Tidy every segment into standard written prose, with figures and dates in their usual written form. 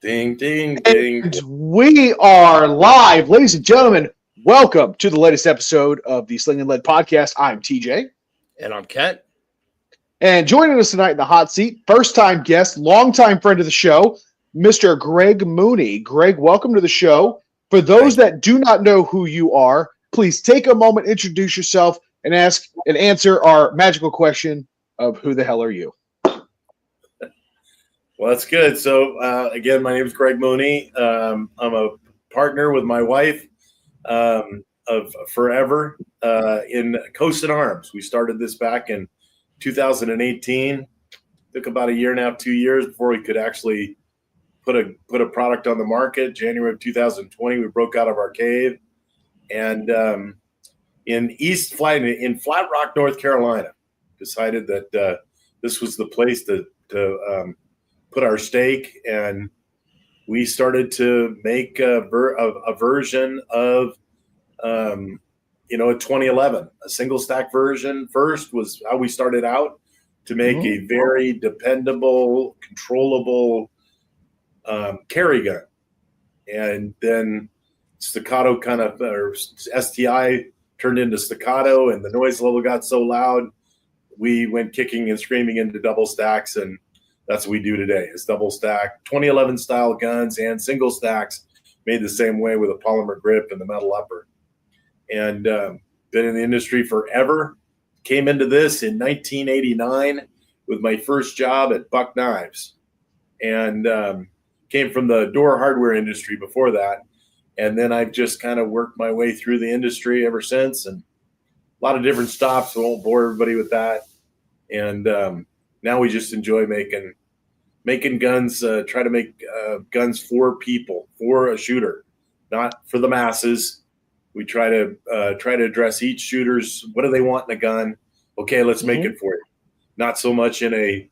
Ding, ding, ding. And we are live, ladies and gentlemen. Welcome to the latest episode of the Sling'N podcast. I'm TJ. And I'm Kent. And joining us tonight in the hot seat, first-time guest, longtime friend of the show, Mr. Greg Mooney. Greg, welcome to the show. For those that do not know who you are, please take a moment, introduce yourself, and ask and answer our magical question of who the hell are you? Well, that's good. So, again, my name is Greg Mooney. I'm a partner with my wife of forever in Cosaint Arms. We started this back in 2018. Took about a year and a half, 2 years before we could actually put a product on the market. January of 2020, we broke out of our cave, and in Flat Rock, North Carolina, decided that this was the place to put our stake, and we started to make a version of a 2011, a single stack version. First was how we started out, to make a very dependable, controllable carry gun. And then staccato or STI turned into staccato, and the noise level got so loud, we went kicking and screaming into double stacks, and that's what we do today. It's double stack 2011 style guns and single stacks made the same way with a polymer grip and the metal upper. And been in the industry forever. Came into this in 1989 with my first job at Buck Knives, and came from the door hardware industry before that. And then I've just kind of worked my way through the industry ever since, and a lot of different stops. I won't bore everybody with that. And now we just enjoy making guns, try to make guns for people, for a shooter, not for the masses. We try to address each shooter's, what do they want in a gun? Okay, let's make it for you. Not so much in a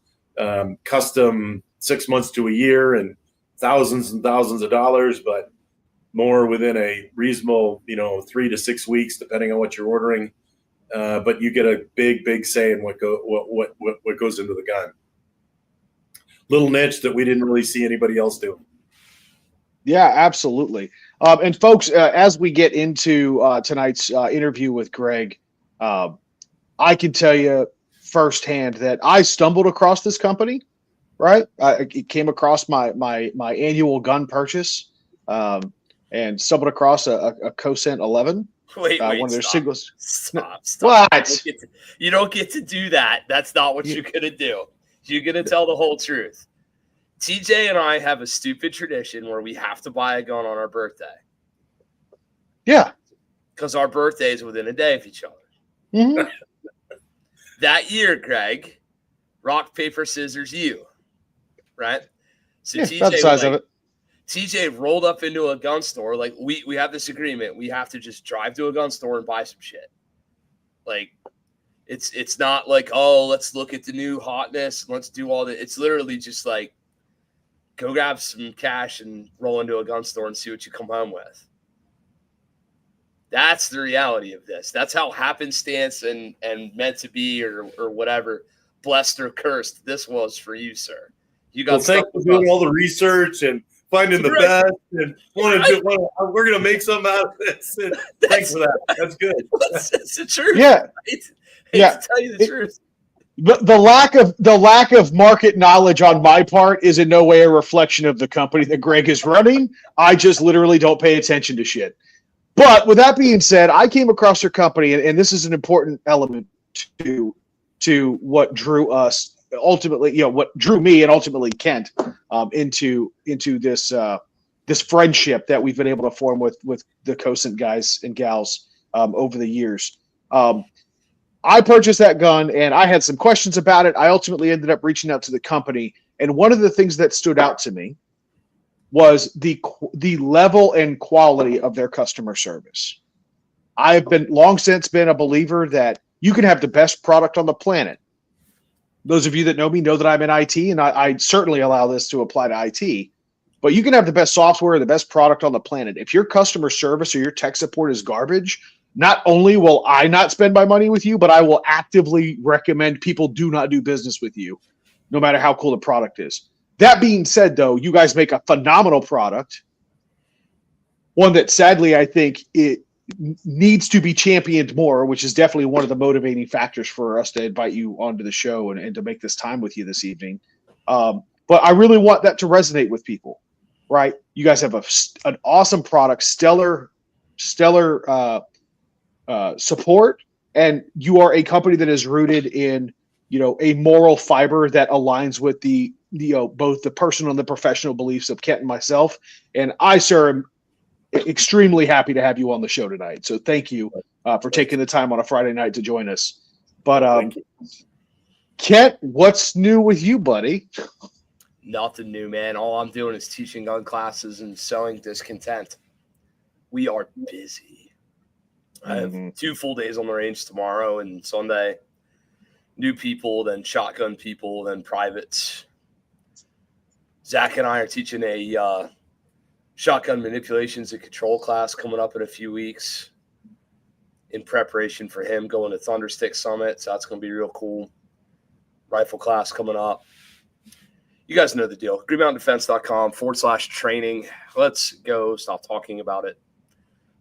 custom 6 months to a year and thousands of dollars, but more within a reasonable, 3 to 6 weeks, depending on what you're ordering. But you get a big say in what goes into the gun. Little niche that we didn't really see anybody else do. Yeah, absolutely. And folks, as we get into tonight's interview with Greg, I can tell you firsthand that I stumbled across this company. Right, it came across my annual gun purchase, and stumbled across a Cosaint 11. Wait, one of their stop. singles. Stop. What? You don't get to do that. That's not what you're going to do. You're going to tell the whole truth. TJ and I have a stupid tradition where we have to buy a gun on our birthday. Yeah. Because our birthday is within a day of each other. Mm-hmm. That year, Greg, rock, paper, scissors, you. Right? So yeah, that's the size of it. TJ rolled up into a gun store. Like, we have this agreement. We have to just drive to a gun store and buy some shit. Like, it's not like, oh, let's look at the new hotness. Let's do all that. It's literally just like, go grab some cash and roll into a gun store and see what you come home with. That's the reality of this. That's how happenstance and meant to be or whatever, blessed or cursed, this was for you, sir. You got thanks for doing all the research and finding the best, and we're going to make something out of this. Thanks for that. That's good. That's the truth. Yeah. Yeah. To tell you the truth. The lack of market knowledge on my part is in no way a reflection of the company that Greg is running. I just literally don't pay attention to shit. But with that being said, I came across your company, and this is an important element to what drew us ultimately, what drew me and ultimately Kent into this friendship that we've been able to form with the Cosaint guys and gals over the years. I purchased that gun, and I had some questions about it. I ultimately ended up reaching out to the company, and one of the things that stood out to me was the level and quality of their customer service. I've been long since been a believer that you can have the best product on the planet. Those of you that know me know that I'm in IT, and I certainly allow this to apply to IT. But you can have the best software, the best product on the planet. If your customer service or your tech support is garbage, not only will I not spend my money with you, but I will actively recommend people do not do business with you, no matter how cool the product is. That being said, though, you guys make a phenomenal product. One that sadly, I think it needs to be championed more, which is definitely one of the motivating factors for us to invite you onto the show and to make this time with you this evening. But I really want that to resonate with people, right? You guys have an awesome product, stellar support, and you are a company that is rooted in, a moral fiber that aligns with the both the personal and the professional beliefs of Kent and myself. And I, sir, am extremely happy to have you on the show tonight. So thank you for taking the time on a Friday night to join us. But Kent, what's new with you, buddy? Nothing new, man. All I'm doing is teaching gun classes and sowing discontent. We are busy. I have 2 full days on the range tomorrow and Sunday. New people, then shotgun people, then privates. Zach and I are teaching a shotgun manipulations and control class coming up in a few weeks in preparation for him going to Thunderstick Summit. So that's going to be real cool. Rifle class coming up. You guys know the deal. greenmountaindefense.com/training. Let's go. Stop talking about it.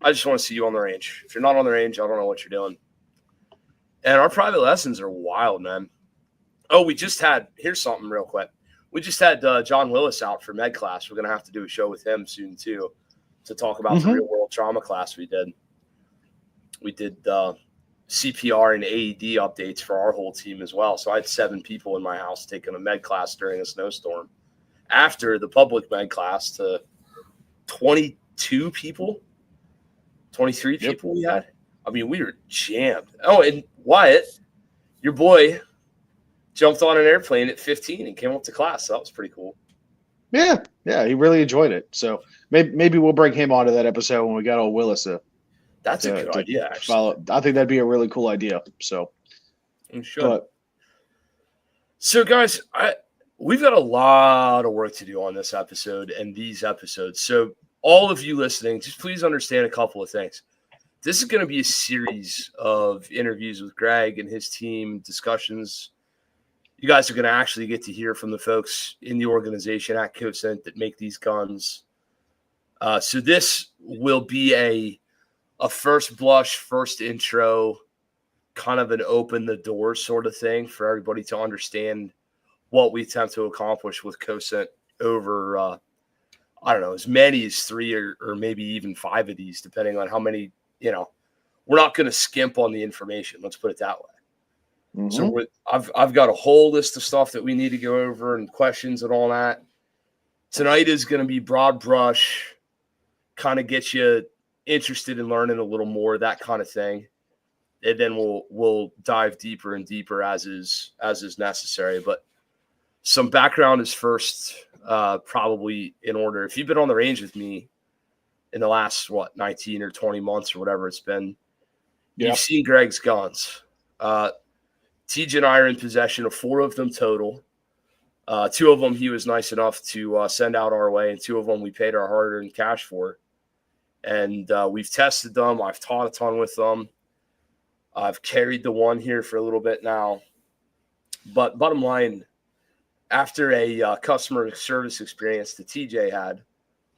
I just want to see you on the range. If you're not on the range, I don't know what you're doing. And our private lessons are wild, man. Oh, here's something real quick. We just had John Willis out for med class. We're going to have to do a show with him soon, too, to talk about the real world trauma class we did. We did CPR and AED updates for our whole team as well. So I had 7 people in my house taking a med class during a snowstorm. After the public med class to 22 people, 23 people we had. I mean, we were jammed. Oh, and Wyatt, your boy, jumped on an airplane at 15 and came up to class. So that was pretty cool. Yeah, he really enjoyed it. So maybe we'll bring him onto that episode when we got old Willis. That's a good idea, actually. Follow. I think that'd be a really cool idea. So, So guys, we've got a lot of work to do on this episode and these episodes. So all of you listening, just please understand a couple of things. This is going to be a series of interviews with Greg and his team, discussions. You guys are going to actually get to hear from the folks in the organization at Cosaint that make these guns. So this will be a first blush, first intro, kind of an open the door sort of thing for everybody to understand what we attempt to accomplish with Cosaint over, I don't know, as many as 3 or maybe even 5 of these, depending on how many, we're not going to skimp on the information. Let's put it that way. So I've got a whole list of stuff that we need to go over and questions and all that. Tonight is going to be broad brush, kind of get you interested in learning a little more, that kind of thing. And then we'll dive deeper and deeper as is necessary. But some background is first, probably in order. If you've been on the range with me in the last 19 or 20 months or whatever it's been, you've seen Greg's guns. TJ and I are in possession of 4 of them total. 2 of them he was nice enough to send out our way, and 2 of them we paid our hard-earned cash for. And we've tested them. I've taught a ton with them. I've carried the one here for a little bit now. But bottom line, after a customer service experience that TJ had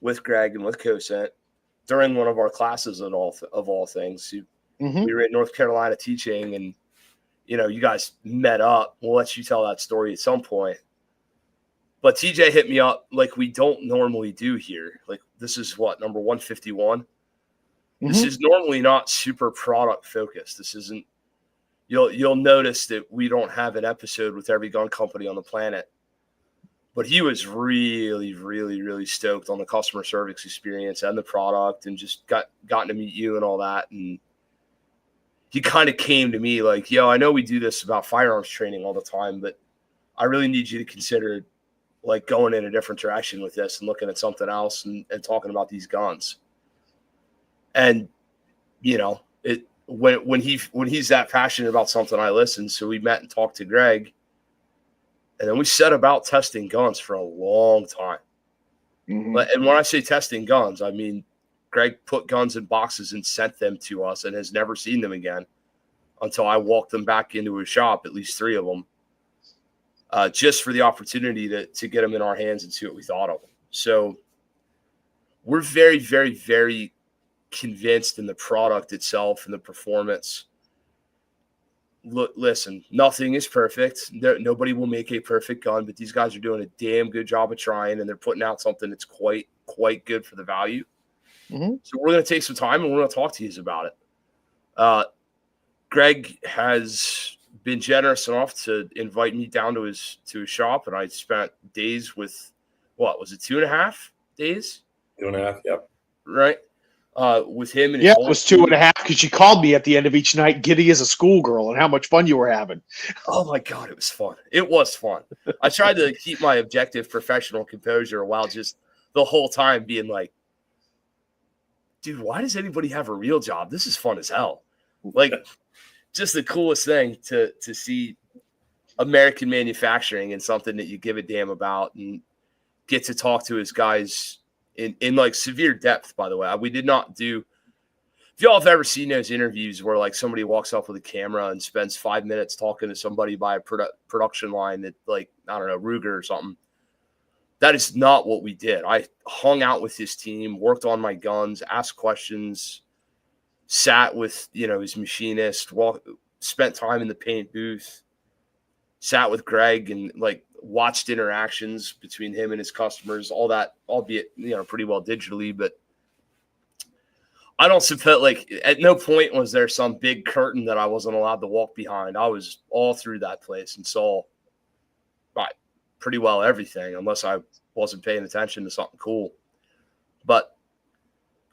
with Greg and with Cosaint during one of our classes of all things, we were in North Carolina teaching, and you guys met up. We'll let you tell that story at some point. But TJ hit me up like we don't normally do here. Like, this is number 151. This is normally not super product focused. This isn't. You'll notice that we don't have an episode with every gun company on the planet. But he was really, really, really stoked on the customer service experience and the product, and just gotten to meet you and all that. And he kind of came to me like, yo, I know we do this about firearms training all the time, but I really need you to consider like going in a different direction with this and looking at something else and talking about these guns. And, when he's that passionate about something, I listen. So we met and talked to Greg, and then we set about testing guns for a long time. And when I say testing guns, I mean, Greg put guns in boxes and sent them to us and has never seen them again until I walked them back into his shop, at least 3 of them. just for the opportunity to get them in our hands and see what we thought of them. So we're very, very, very convinced in the product itself and the performance. Look, listen, nothing is perfect. Nobody will make a perfect gun, but these guys are doing a damn good job of trying, and they're putting out something that's quite good for the value. Mm-hmm. So we're going to take some time and we're going to talk to you about it. Greg has been generous enough to invite me down to his shop, and I spent days with, what was it, 2.5 days? 2.5, yep. Right. With him and it was 2.5 because you called me at the end of each night, giddy as a schoolgirl, and how much fun you were having. Oh my God, it was fun. It was fun. I tried to keep my objective professional composure while just the whole time being like, dude, why does anybody have a real job? This is fun as hell. Like, just the coolest thing to see American manufacturing and something that you give a damn about, and get to talk to his guys in like severe depth, by the way. We did not do, if y'all have ever seen those interviews where like somebody walks up with a camera and spends 5 minutes talking to somebody by a production line that, like, I don't know, Ruger or something, that is not what we did. I hung out with his team, worked on my guns, asked questions, sat with, his machinist, spent time in the paint booth, sat with Greg, and like watched interactions between him and his customers, all that, albeit, pretty well digitally. But I don't suppose, like, at no point was there some big curtain that I wasn't allowed to walk behind. I was all through that place and saw pretty well everything, unless I wasn't paying attention to something cool. But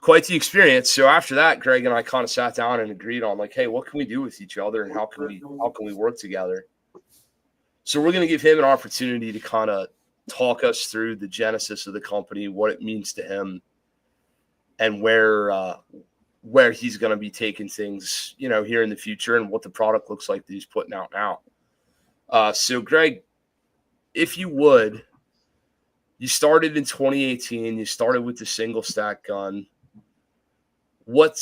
quite the experience. So after that, Greg and I kind of sat down and agreed on, like, hey, what can we do with each other, and how can we work together? So we're going to give him an opportunity to kind of talk us through the genesis of the company, what it means to him, and where he's going to be taking things, here in the future, and what the product looks like that he's putting out now. So Greg, if you would, you started in 2018. You started with the single stack gun. What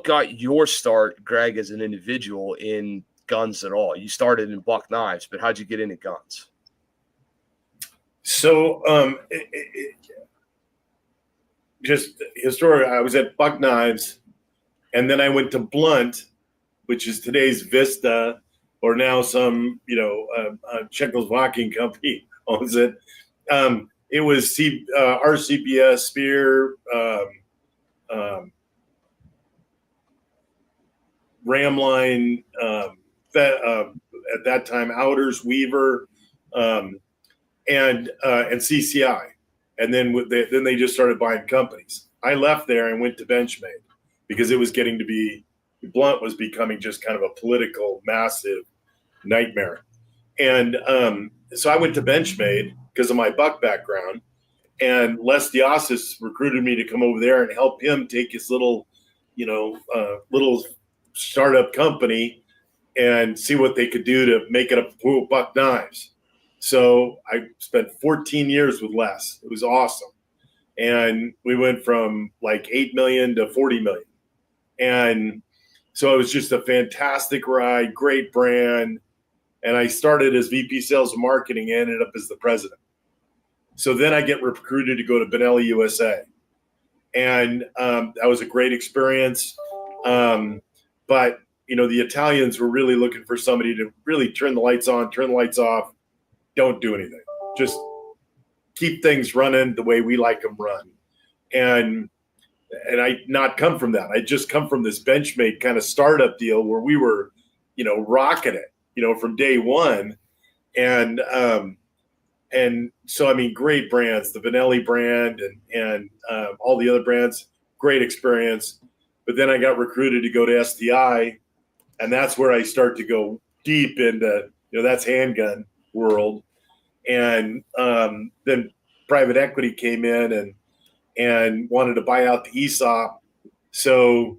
got your start, Greg, as an individual in guns at all? You started in buck knives, but how'd you get into guns? So, just historically, I was at buck knives, and then I went to Blunt, which is today's Vista, or now some, Czechoslovakian company owns it. It was RCPS, Spear, Ramline, at that time, Outers, Weaver, and CCI, and then they just started buying companies. I left there and went to Benchmade because it was getting to be, Blunt was becoming just kind of a political massive nightmare, and so I went to Benchmade because of my buck background, and Les Diasis recruited me to come over there and help him take his little startup company and see what they could do to make it a buck knives. So I spent 14 years with Les. It was awesome. And we went from like 8 million to 40 million. And so it was just a fantastic ride, great brand. And I started as VP sales and marketing, ended up as the president. So then I get recruited to go to Benelli USA. And that was a great experience. But, the Italians were really looking for somebody to really turn the lights on, turn the lights off, don't do anything. Just keep things running the way we like them run. And I not come from that. I just come from this Benchmade kind of startup deal where we were, rocking it, from day one. And so, I mean, great brands, the Benelli brand and all the other brands, great experience. But then I got recruited to go to STI, and that's where I start to go deep into, that's handgun world. And then private equity came in and wanted to buy out the ESOP. So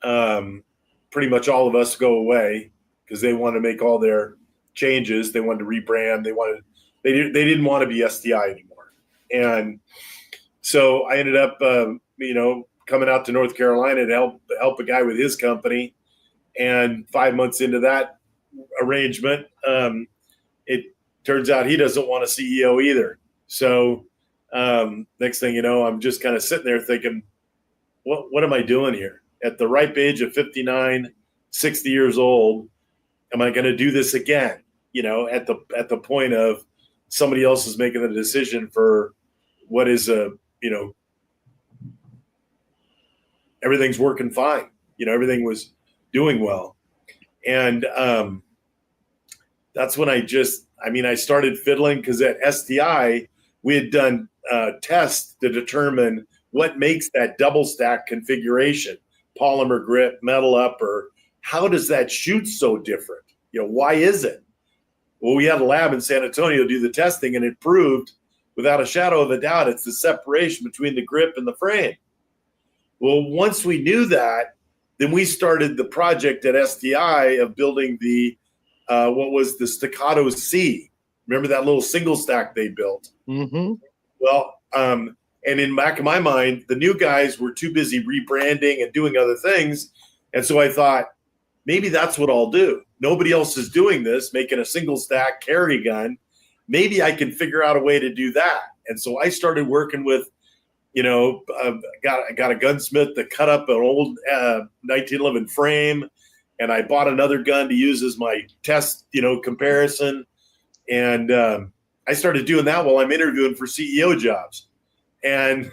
pretty much all of us go away because they want to make all their changes. They wanted to rebrand. They didn't want to be STI anymore. And so I ended up, coming out to North Carolina to help a guy with his company. And 5 months into that arrangement, it turns out he doesn't want a CEO either. So next thing you know, I'm just kind of sitting there thinking, what am I doing here? At the ripe age of 59, 60 years old, am I going to do this again? You know, at the point of somebody else is making the decision for what is everything's working fine. You know, everything was doing well. And that's when I started fiddling, because at STI, we had done tests to determine what makes that double stack configuration, polymer grip, metal upper. How does that shoot so different? You know, why is it? Well, we had a lab in San Antonio do the testing, and it proved without a shadow of a doubt it's the separation between the grip and the frame. Well, once we knew that, then we started the project at STI of building the what was the Staccato C. Remember that little single stack they built? Mm-hmm. Well, and in back of my mind, the new guys were too busy rebranding and doing other things. And so I thought, maybe that's what I'll do. Nobody else is doing this, making a single stack carry gun. Maybe I can figure out a way to do that. And so I started working with, got a gunsmith that cut up an old 1911 frame, and I bought another gun to use as my test, comparison. And I started doing that while I'm interviewing for CEO jobs. And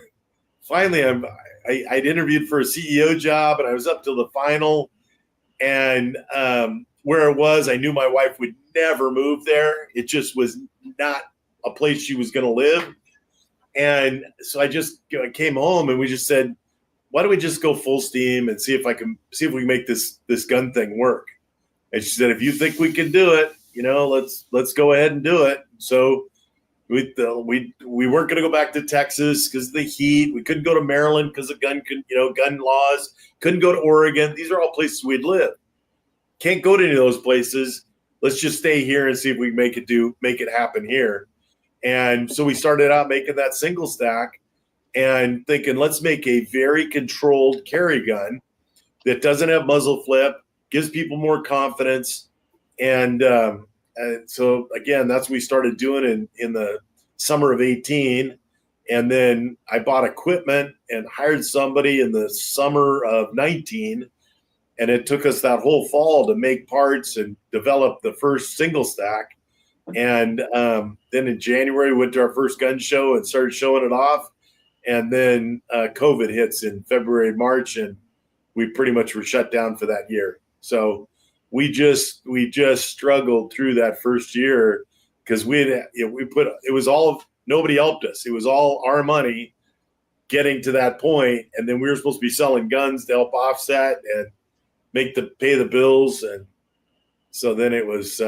finally, I'd interviewed for a CEO job, and I was up till the final. And where it was, I knew my wife would never move there. It just was not a place she was going to live. And so I just came home, and we just said, why don't we just go full steam and see if we can make this gun thing work? And she said, if you think we can do it, let's go ahead and do it. So we weren't going to go back to Texas because of the heat. We couldn't go to Maryland because of gun laws. Couldn't go to Oregon. These are all places we'd live. Can't go to any of those places. Let's just stay here and see if we can make it happen here. And so we started out making that single stack and thinking, let's make a very controlled carry gun that doesn't have muzzle flip, gives people more confidence. And so, again, that's what we started doing in the summer of 18. And then I bought equipment and hired somebody in the summer of 19. And it took us that whole fall to make parts and develop the first single stack. And then in January, we went to our first gun show and started showing it off. And then COVID hits in February, March, and we pretty much were shut down for that year. So we just struggled through that first year because nobody helped us. It was all our money getting to that point, and then we were supposed to be selling guns to help offset and pay the bills. And so then it was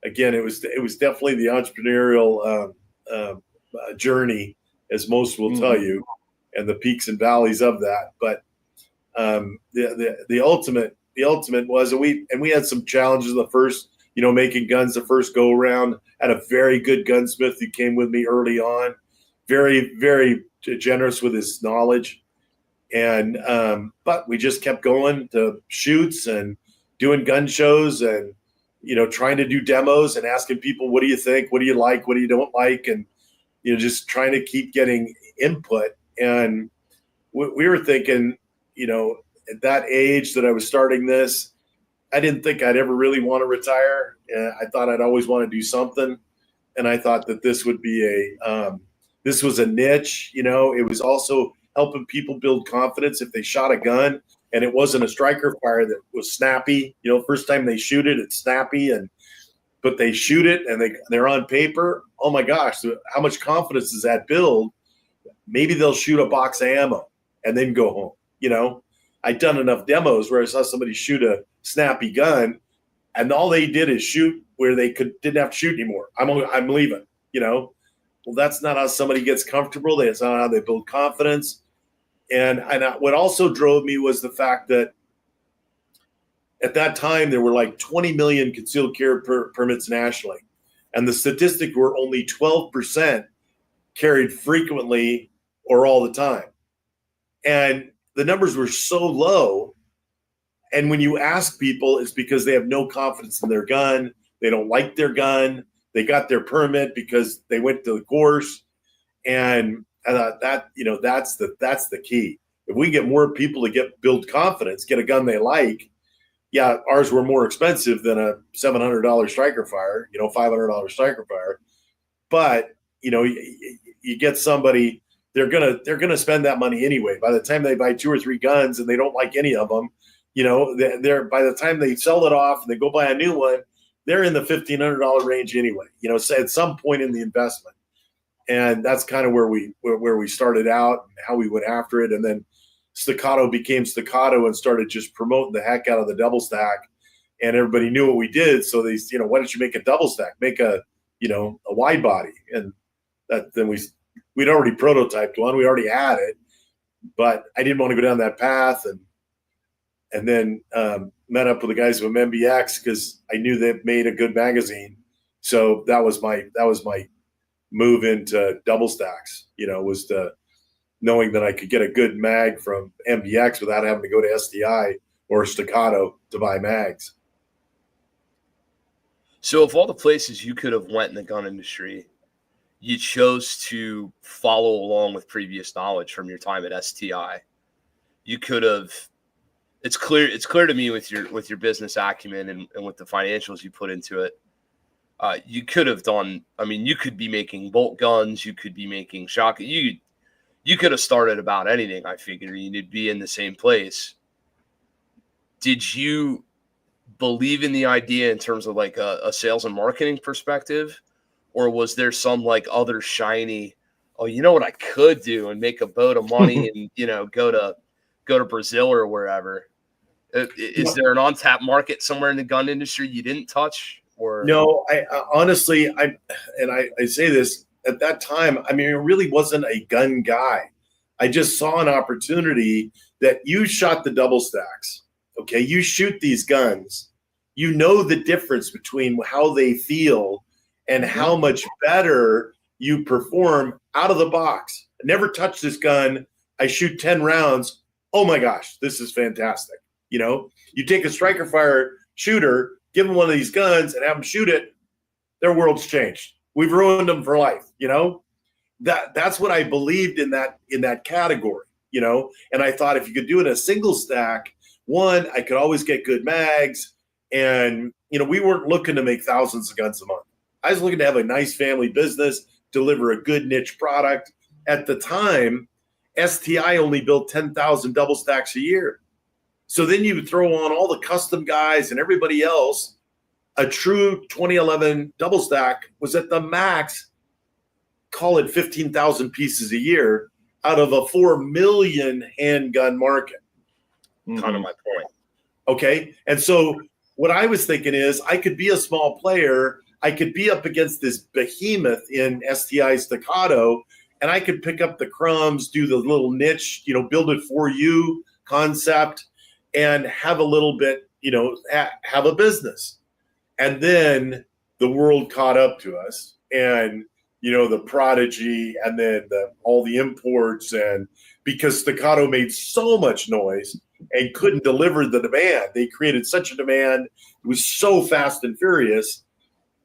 again, it was definitely the entrepreneurial journey, as most will tell you, and the peaks and valleys of that. But the ultimate was, and we had some challenges the first, making guns the first go around. Had a very good gunsmith who came with me early on, very, very generous with his knowledge. And but we just kept going to shoots and doing gun shows and trying to do demos and asking people, what do you think, what do you like, what do you don't like, and just trying to keep getting input. And we were thinking, at that age that I was starting this, I didn't think I'd ever really want to retire. I thought I'd always want to do something. And I thought that this would be this was a niche. It was also helping people build confidence if they shot a gun and it wasn't a striker fire that was snappy. First time they shoot it, it's snappy, but they shoot it and they're on paper. Oh my gosh, how much confidence does that build? Maybe they'll shoot a box of ammo and then go home. I'd done enough demos where I saw somebody shoot a snappy gun and all they did is shoot where they didn't have to shoot anymore. I'm leaving, Well, that's not how somebody gets comfortable. That's not how they build confidence. And what also drove me was the fact that at that time there were like 20 million concealed carry permits nationally, and the statistic were only 12% carried frequently or all the time. And the numbers were so low. And when you ask people, it's because they have no confidence in their gun. They don't like their gun. They got their permit because they went to the course. And I thought that, that's the key. If we get more people to build confidence, get a gun they like, yeah, ours were more expensive than a $700 striker fire, $500 striker fire. But, you get somebody, they're gonna spend that money anyway. By the time they buy 2 or 3 guns and they don't like any of them, they're by the time they sell it off and they go buy a new one, they're in the $1,500 range anyway. So at some point in the investment, and that's kind of where we started out and how we went after it, and then Staccato became Staccato and started just promoting the heck out of the double stack, and everybody knew what we did. So they, why don't you make a double stack? Make a wide body, and then we'd already prototyped one. We already had it, but I didn't want to go down that path, and then met up with the guys from MBX because I knew they made a good magazine. So that was my move into double stacks. Was to knowing that I could get a good mag from MBX without having to go to STI or Staccato to buy mags. So of all the places you could have went in the gun industry, you chose to follow along with previous knowledge from your time at STI. You could have, it's clear to me with your business acumen and with the financials you put into it, you could have done, you could be making bolt guns, you could be making shotgun, you could have started about anything. I figured you'd be in the same place. Did you believe in the idea in terms of like a sales and marketing perspective, or was there some like other shiny, what I could do and make a boat of money and go to Brazil or wherever? Is there an untapped market somewhere in the gun industry you didn't touch? Or no, I honestly, I say this at that time. It really wasn't a gun guy. I just saw an opportunity that you shot the double stacks. Okay, you shoot these guns. You know the difference between how they feel and how much better you perform out of the box. I never touched this gun. I shoot 10 rounds. Oh my gosh, this is fantastic. You take a striker fire shooter, give them one of these guns and have them shoot it, their world's changed. We've ruined them for life. That's what I believed in that category, and I thought if you could do it in a single stack, one, I could always get good mags, and we weren't looking to make thousands of guns a month. I was looking to have a nice family business, deliver a good niche product. At the time, STI only built 10,000 double stacks a year. So then you throw on all the custom guys and everybody else. A true 2011 double stack was at the max, call it 15,000 pieces a year out of a 4 million handgun market. Kind of my point. Okay. And so what I was thinking is I could be a small player. I could be up against this behemoth in STI Staccato, and I could pick up the crumbs, do the little niche, build it for you concept, and have a little bit, have a business. And then the world caught up to us, and, the Prodigy, and then all the imports, and because Staccato made so much noise and couldn't deliver the demand, they created such a demand. It was so fast and furious,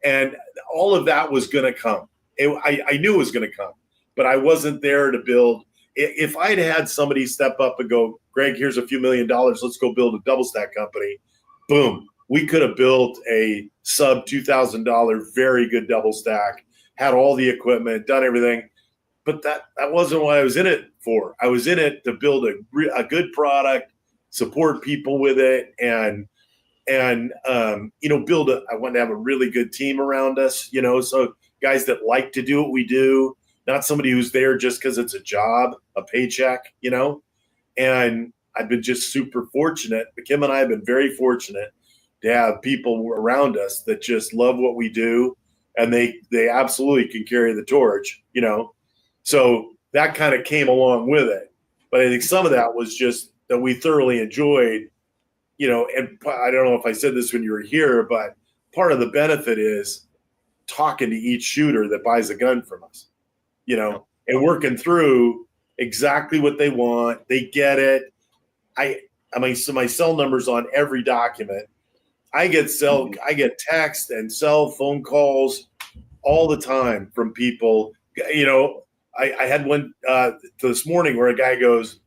and all of that was going to come. I knew it was going to come, but I wasn't there to build. If I'd had somebody step up and go, Greg, here's a few $1 million, let's go build a double stack company, boom, we could have built a sub $2,000 very good double stack, had all the equipment, done everything. But that wasn't what I was in it for. I was in it to build a good product, support people with it, and build I wanted to have a really good team around us, so guys that like to do what we do, not somebody who's there just because it's a job, a paycheck, and I've been just super fortunate. Kim and I have been very fortunate to have people around us that just love what we do, and they absolutely can carry the torch, so that kind of came along with it. But I think some of that was just that we thoroughly enjoyed, and I don't know if I said this when you were here, but part of the benefit is talking to each shooter that buys a gun from us, and working through exactly what they want. They get it. So my cell number's on every document. I get text and cell phone calls all the time from people. I had one this morning where a guy goes,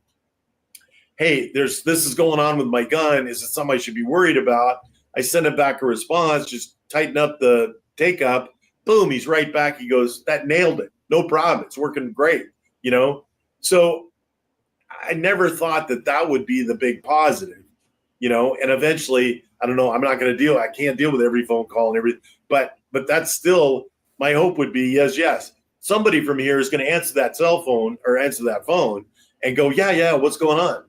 "Hey, this is going on with my gun. Is it something I should be worried about?" I send him back a response, just tighten up the take up. Boom, he's right back. He goes, "That nailed it. No problem. It's working great." So I never thought that would be the big positive, and eventually, I don't know, I can't deal with every phone call and everything, but that's still, my hope would be, yes, somebody from here is going to answer that cell phone or answer that phone and go, yeah, what's going on?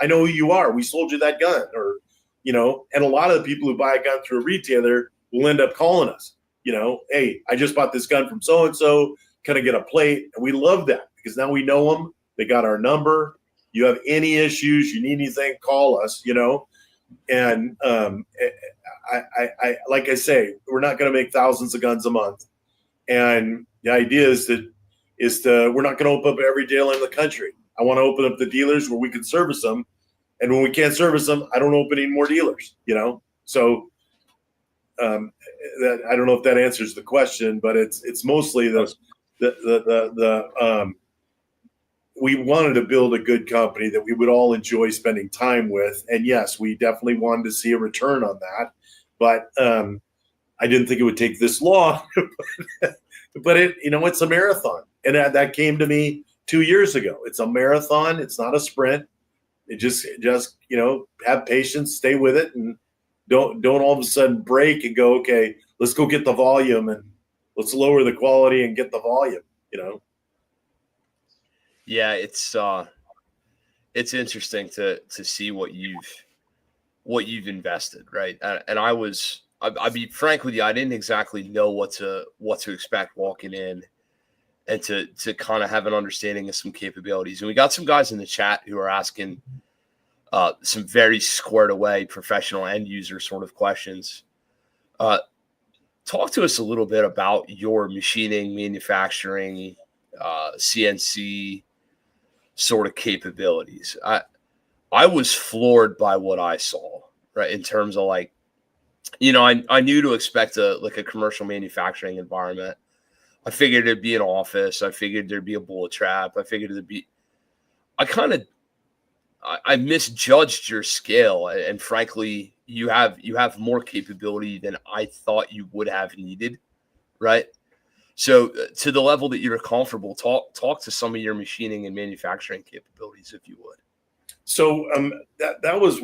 I know who you are. We sold you that gun, or, and a lot of the people who buy a gun through a retailer will end up calling us, "Hey, I just bought this gun from so-and-so. Can I get a plate?" And we love that because now we know them. They got our number. You have any issues, you need anything, call us, and I like I say, we're not going to make thousands of guns a month. And the idea is we're not going to open up every dealer in the country. I want to open up the dealers where we can service them. And when we can't service them, I don't open any more dealers, So I don't know if that answers the question, but it's mostly we wanted to build a good company that we would all enjoy spending time with. And yes, we definitely wanted to see a return on that. But I didn't think it would take this long. But it's a marathon. And that came to me 2 years ago. It's a marathon. It's not a sprint. It just have patience, stay with it, and don't all of a sudden break and go, okay, let's go get the volume and let's lower the quality and get the volume, Yeah, it's interesting to see what you've invested, right? And I'll be frank with you, I didn't exactly know what to expect walking in, and to kind of have an understanding of some capabilities. And we got some guys in the chat who are asking some very squared away professional end user sort of questions. Talk to us a little bit about your machining, manufacturing, CNC sort of capabilities. I was floored by what I saw, right? In terms of I knew to expect a commercial manufacturing environment. I figured there'd be an office. I figured there'd be a bullet trap. I misjudged your scale, and frankly, you have more capability than I thought you would have needed, right? So to the level that you're comfortable, talk to some of your machining and manufacturing capabilities, if you would. So that was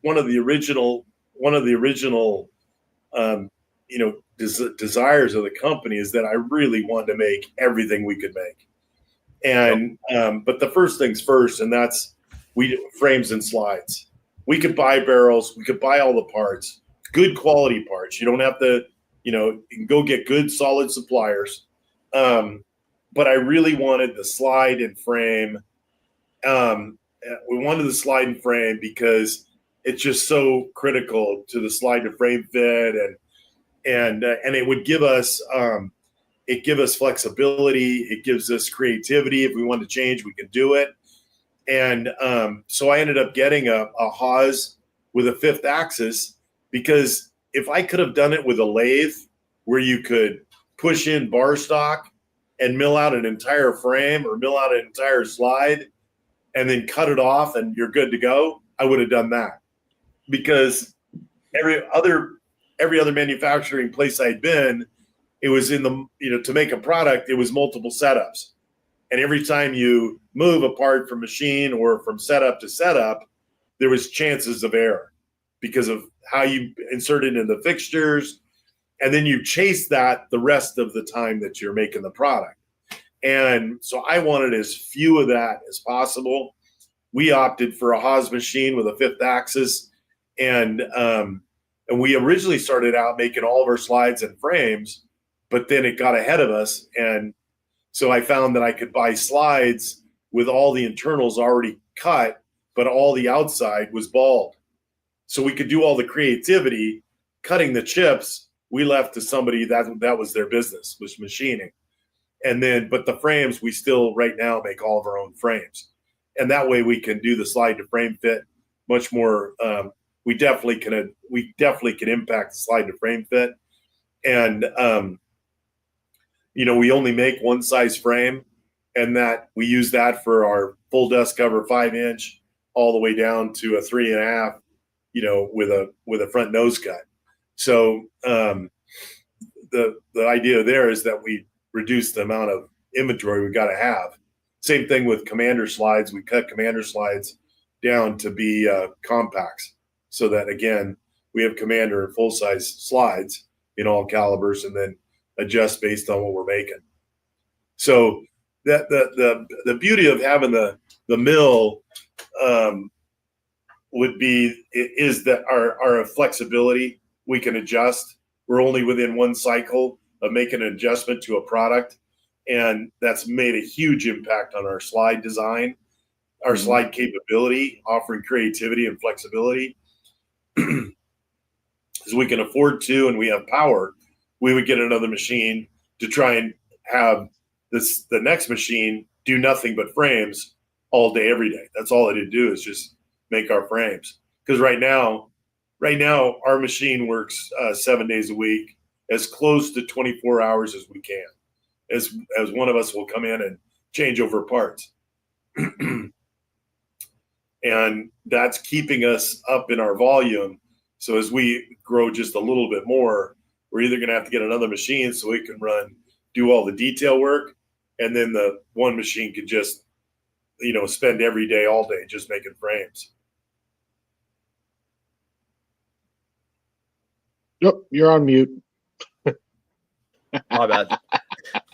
one of the original desires of the company, is that I really wanted to make everything we could make. And but the first things first, and that's frames and slides. We could buy barrels, we could buy all the parts, good quality parts. You don't have to, you can go get good solid suppliers. But I really wanted the slide and frame. We wanted the slide and frame because it's just so critical to the slide to frame fit, and it would give us flexibility. It gives us creativity. If we want to change, we can do it. And so I ended up getting a Haas with a 5th axis, because if I could have done it with a lathe where you could push in bar stock and mill out an entire frame or mill out an entire slide and then cut it off and you're good to go, I would have done that. Because every other manufacturing place I'd been, it was in the, to make a product, it was multiple setups. And every time you move a part from machine or from setup to setup, there was chances of error because of how you insert it in the fixtures. And then you chase that the rest of the time that you're making the product. And so I wanted as few of that as possible. We opted for a Haas machine with a 5th axis. And we originally started out making all of our slides and frames, but then it got ahead of us. And so I found that I could buy slides with all the internals already cut, but all the outside was bald. So we could do all the creativity. Cutting the chips, we left to somebody that was their business, was machining. And then, but the frames, we still right now make all of our own frames. And that way we can do the slide to frame fit much more. We definitely can impact the slide to frame fit. And we only make one size frame, and that we use that for our full dust cover 5-inch all the way down to a 3.5, with a front nose cut. So the idea there is that we reduce the amount of inventory we got to have. Same thing with commander slides. We cut commander slides down to be compacts, so that again we have commander and full size slides in all calibers, and then adjust based on what we're making. So that the beauty of having the mill is that our flexibility, we can adjust. We're only within one cycle of making an adjustment to a product, and that's made a huge impact on our slide design, our slide capability, offering creativity and flexibility. Because we can afford to, and we have power, we would get another machine to try and have the next machine do nothing but frames all day, every day. That's all it'd do, is just make our frames. Because right now our machine works 7 days a week, as close to 24 hours as we can. As one of us will come in and change over parts. And that's keeping us up in our volume. So as we grow just a little bit more, we're either going to have to get another machine so we can do all the detail work, and then the one machine could just, spend every day, all day, just making frames. Yep, you're on mute. My bad.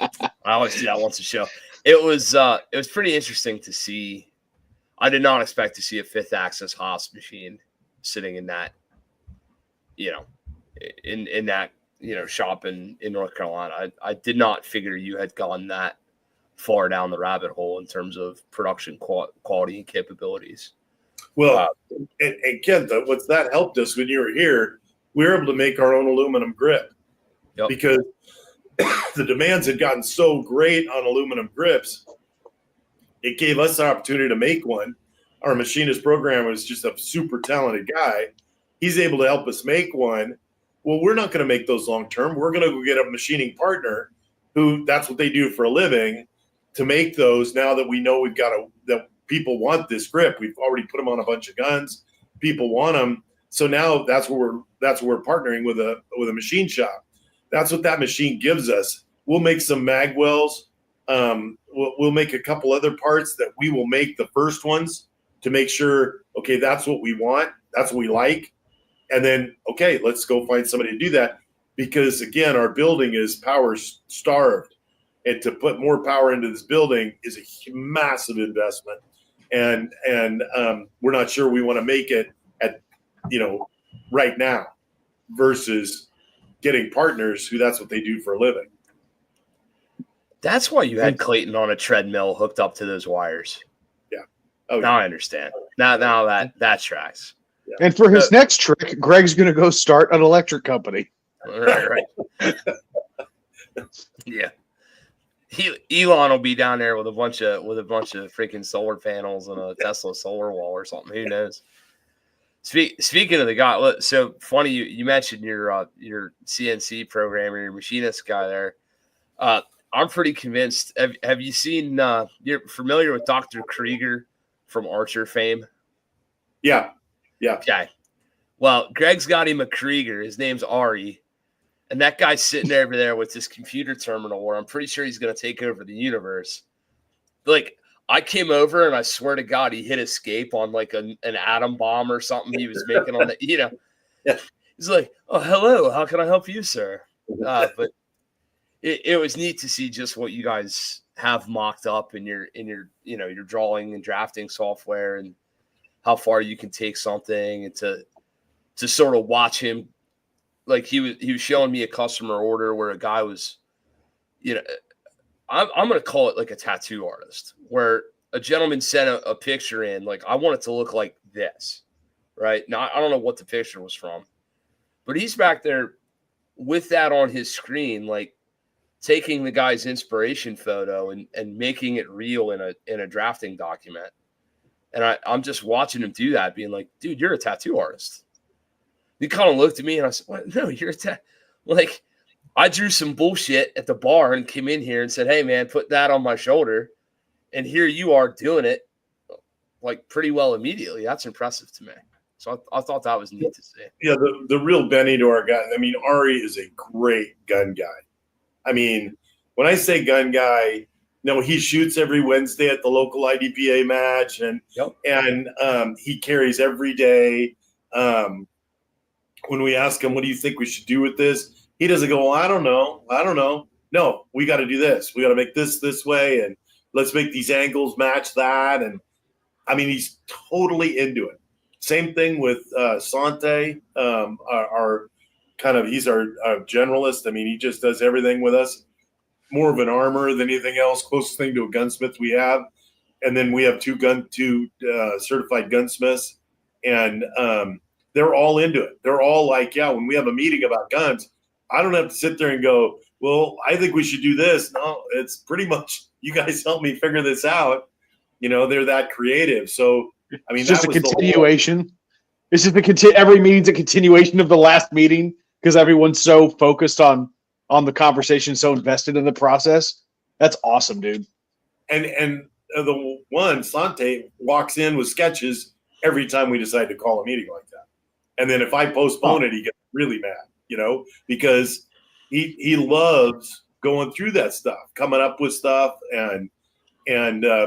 I always do that once a show. It was pretty interesting to see. I did not expect to see a 5th axis Haas machine sitting in that, in that, shop in North Carolina. I did not figure you had gone that far down the rabbit hole in terms of production quality and capabilities. Well, and Ken, what's that helped us when you were here, we were able to make our own aluminum grip. Yep. Because the demands had gotten so great on aluminum grips, it gave us the opportunity to make one. Our machinist programmer is just a super talented guy. He's able to help us make one. Well, we're not going to make those long term. We're going to go get a machining partner who that's what they do for a living, to make those. Now that we know that people want this grip, we've already put them on a bunch of guns. People want them. So now that's what we're partnering with a machine shop. That's what that machine gives us. We'll make some magwells. We'll make a couple other parts that we will make the first ones to make sure, okay, that's what we want. That's what we like. And then, okay, let's go find somebody to do that. Because again, our building is power starved. And to put more power into this building is a massive investment. And we're not sure we want to make it at, right now, versus getting partners who that's what they do for a living. That's why you had Clayton on a treadmill hooked up to those wires. Yeah. Oh, now yeah. I understand. Now that tracks. Yeah. And for his next trick, Greg's going to go start an electric company. Right. Yeah. Elon will be down there with a bunch of freaking solar panels and a Tesla solar wall or something. Who knows? Speaking of the guy, so funny you mentioned your CNC programmer, your machinist guy there. I'm pretty convinced. Have you seen? You're familiar with Dr. Krieger from Archer fame? Yeah. Okay. Well, Greg's got him a Krieger. His name's Ari, and that guy's sitting over there with this computer terminal where I'm pretty sure he's going to take over the universe. Like, I came over and I swear to God, he hit escape on like an atom bomb or something he was making on the, Yeah. He's like, "Oh, hello. How can I help you, sir?" But it was neat to see just what you guys have mocked up in your your drawing and drafting software, and how far you can take something, and to sort of watch him. Like he was showing me a customer order where a guy was, I'm going to call it like a tattoo artist, where a gentleman sent a picture in, like, I want it to look like this, right? Now, I don't know what the picture was from, but he's back there with that on his screen, like taking the guy's inspiration photo and making it real in a drafting document. And I'm just watching him do that, being like, dude, you're a tattoo artist. He kind of looked at me and I said, "What? No, you're like, I drew some bullshit at the bar and came in here and said, hey, man, put that on my shoulder. And here you are doing it like pretty well immediately. That's impressive to me. So I thought that was neat to see. Yeah, the real Benny to our guy. I mean, Ari is a great gun guy. I mean, when I say gun guy, no, he shoots every Wednesday at the local IDPA match, and he carries every day. When we ask him, what do you think we should do with this? He doesn't go, well, I don't know. No, we got to do this. We got to make this way, and let's make these angles match that. And I mean, he's totally into it. Same thing with Sante, our kind of, he's our generalist. I mean, he just does everything with us. More of an armor than anything else. Closest thing to a gunsmith we have. And then we have two certified gunsmiths, and they're all into it. They're all like, yeah, when we have a meeting about guns, I don't have to sit there and go, well, I think we should do this. No, it's pretty much, you guys help me figure this out. You know, they're that creative. So, I mean, it's just a continuation. It's just every meeting's a continuation of the last meeting because everyone's so focused on the conversation, so invested in the process. That's awesome, dude. And the one, Sante, walks in with sketches every time we decide to call a meeting like that. And then if I postpone it, he gets really mad, you know, because he loves going through that stuff, coming up with stuff, and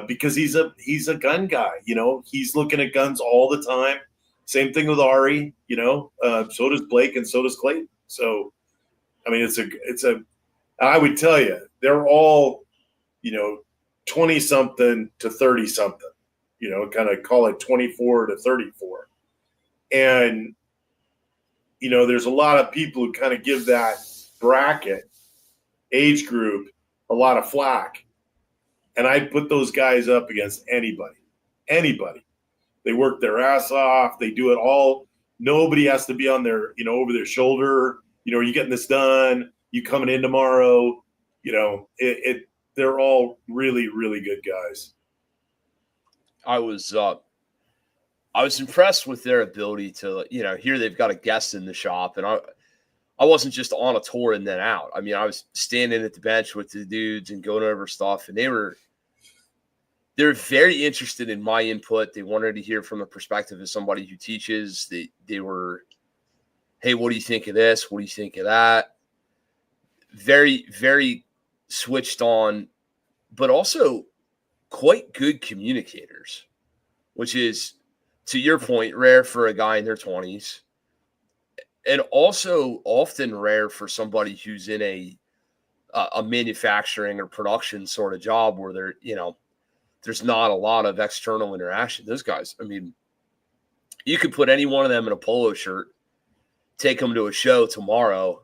because he's a gun guy, you know, he's looking at guns all the time. Same thing with Ari, you know, so does Blake and so does Clayton. So, I mean, I would tell you, they're all, you know, 20-something to 30-something, you know, kind of call it 24 to 34. And, you know, there's a lot of people who kind of give that bracket age group a lot of flack. And I put those guys up against anybody. They work their ass off. They do it all. Nobody has to be on their, you know, over their shoulder. You know, are you getting this done? You coming in tomorrow? You know, they're all really, really good guys. I was impressed with their ability to, you know, here they've got a guest in the shop, and I wasn't just on a tour and then out. I mean, I was standing at the bench with the dudes and going over stuff, and they're very interested in my input. They wanted to hear from the perspective of somebody who teaches. They were, hey, what do you think of this? What do you think of that? Very, very switched on, but also quite good communicators, which is, to your point, rare for a guy in their 20s. And also often rare for somebody who's in a manufacturing or production sort of job where they're, you know, there's not a lot of external interaction. Those guys, I mean, you could put any one of them in a polo shirt, take them to a show tomorrow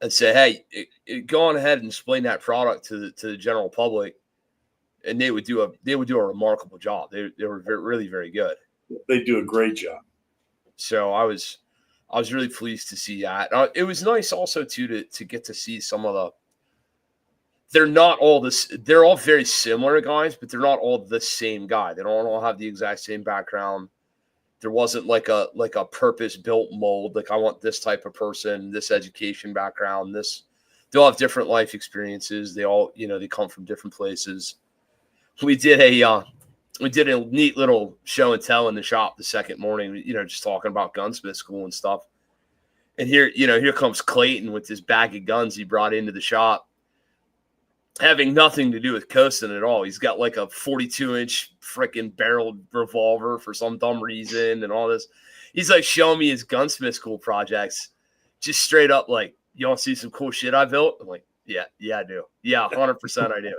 and say, hey, go on ahead and explain that product to the general public. And they would do a remarkable job. They were really, very good. They do a great job. So I was really pleased to see that. It was nice also too to get to see some of the. They're not all this. They're all very similar guys, but they're not all the same guy. They don't all have the exact same background. There wasn't like a purpose-built mold. Like, I want this type of person, this education background. They all have different life experiences. They all, you know, they come from different places. We did a neat little show and tell in the shop the second morning, you know, just talking about gunsmith school and stuff. And here comes Clayton with this bag of guns he brought into the shop, having nothing to do with Cosaint at all. He's got like a 42-inch freaking barreled revolver for some dumb reason and all this. He's like showing me his gunsmith school projects, just straight up like, you want to see some cool shit I built? I'm like, yeah, I do. Yeah, 100% I do.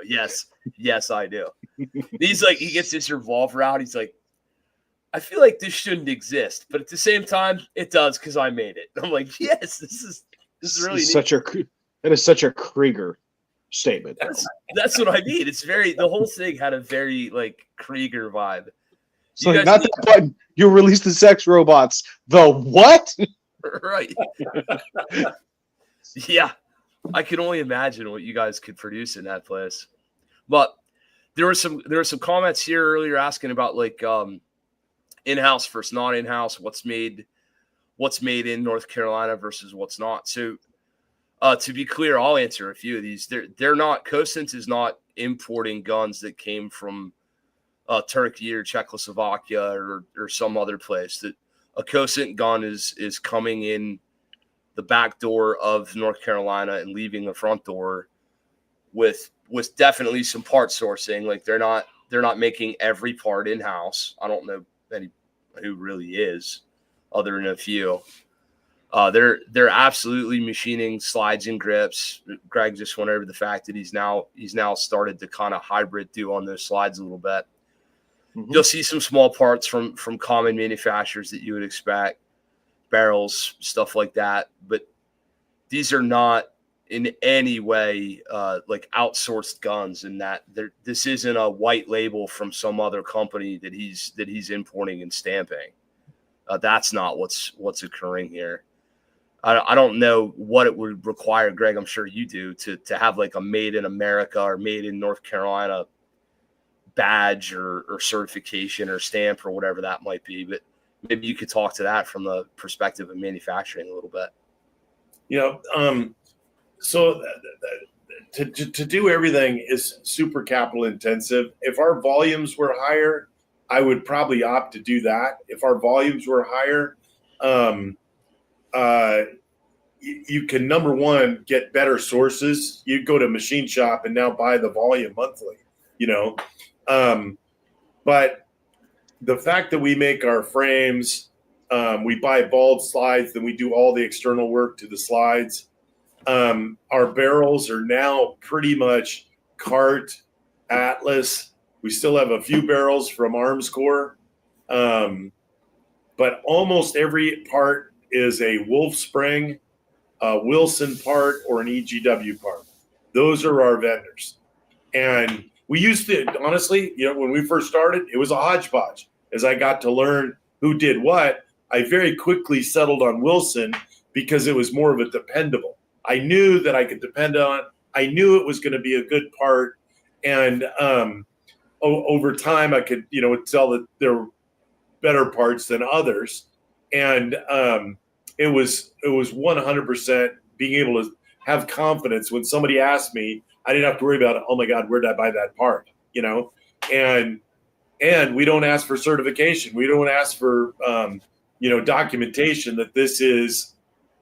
Yes, I do. He's like, he gets this revolver out. He's like, I feel like this shouldn't exist, but at the same time, it does because I made it. I'm like, yes, this is really neat. That is such a Krieger statement. That's what I mean. It's the whole thing had a very like Krieger vibe. So like, not that button. You release the sex robots. The what? Right. Yeah. I can only imagine what you guys could produce in that place. But there were some comments here earlier asking about like in-house versus not in-house, what's made in North Carolina versus what's not. So To be clear, I'll answer a few of these. They're not, Cosaint is not importing guns that came from Turkey or Czechoslovakia or some other place. That a Cosaint gun is coming in the back door of North Carolina and leaving the front door with definitely some part sourcing. Like they're not making every part in house. I don't know any who really is, other than a few. They're absolutely machining slides and grips. Greg just went over the fact that he's now started to kind of hybrid do on those slides a little bit. Mm-hmm. You'll see some small parts from common manufacturers that you would expect, barrels, stuff like that. But these are not in any way like outsourced guns, in that this isn't a white label from some other company that he's importing and stamping. That's not what's occurring here. I don't know what it would require, Greg. I'm sure you do to have like a made in America or made in North Carolina badge or certification or stamp or whatever that might be. But maybe you could talk to that from the perspective of manufacturing a little bit. So to do everything is super capital intensive. If our volumes were higher, I would probably opt to do that. If our volumes were higher, you can, number one, get better sources. You go to a machine shop and now buy the volume monthly, but the fact that we make our frames, we buy bald slides, then we do all the external work to the slides. Our barrels are now pretty much Cart, Atlas. We still have a few barrels from Arms Corps, but almost every part is a Wolf Spring, a Wilson part, or an EGW part. Those are our vendors. And we used to, honestly, when we first started, it was a hodgepodge. As I got to learn who did what, I very quickly settled on Wilson because it was more of a dependable. I knew that I could depend on it. I knew it was going to be a good part. And over time, I could, tell that there were better parts than others. And it was 100% being able to have confidence when somebody asked me. I didn't have to worry about, oh my God, where did I buy that part? And we don't ask for certification. We don't ask for documentation that this is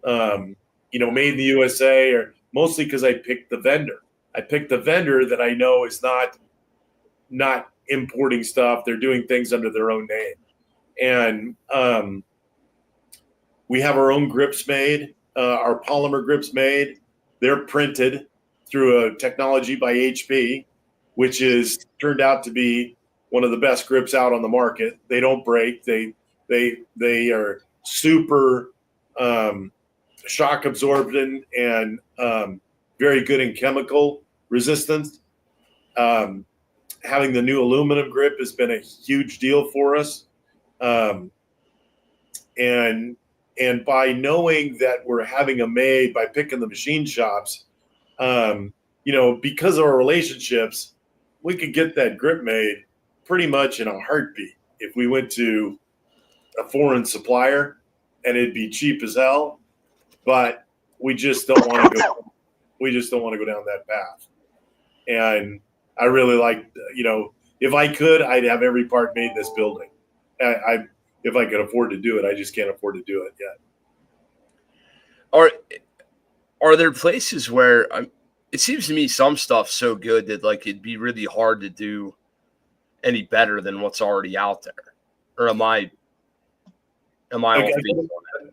made in the USA, or mostly because I picked the vendor. I picked the vendor that I know is not importing stuff. They're doing things under their own name. And we have our own grips made, our polymer grips made. They're printed through a technology by HP, which is turned out to be one of the best grips out on the market. They don't break. They are super shock absorbent and very good in chemical resistance. Having the new aluminum grip has been a huge deal for us. And by knowing that we're having them made, by picking the machine shops, because of our relationships, we could get that grip made pretty much in a heartbeat if we went to a foreign supplier, and it'd be cheap as hell. But we just don't want to go. We just don't want to go down that path. And I really like, if I could, I'd have every part made in this building. If I could afford to do it, I just can't afford to do it yet. Are there places where it seems to me some stuff's so good that like it'd be really hard to do any better than what's already out there? Or am I off base on that?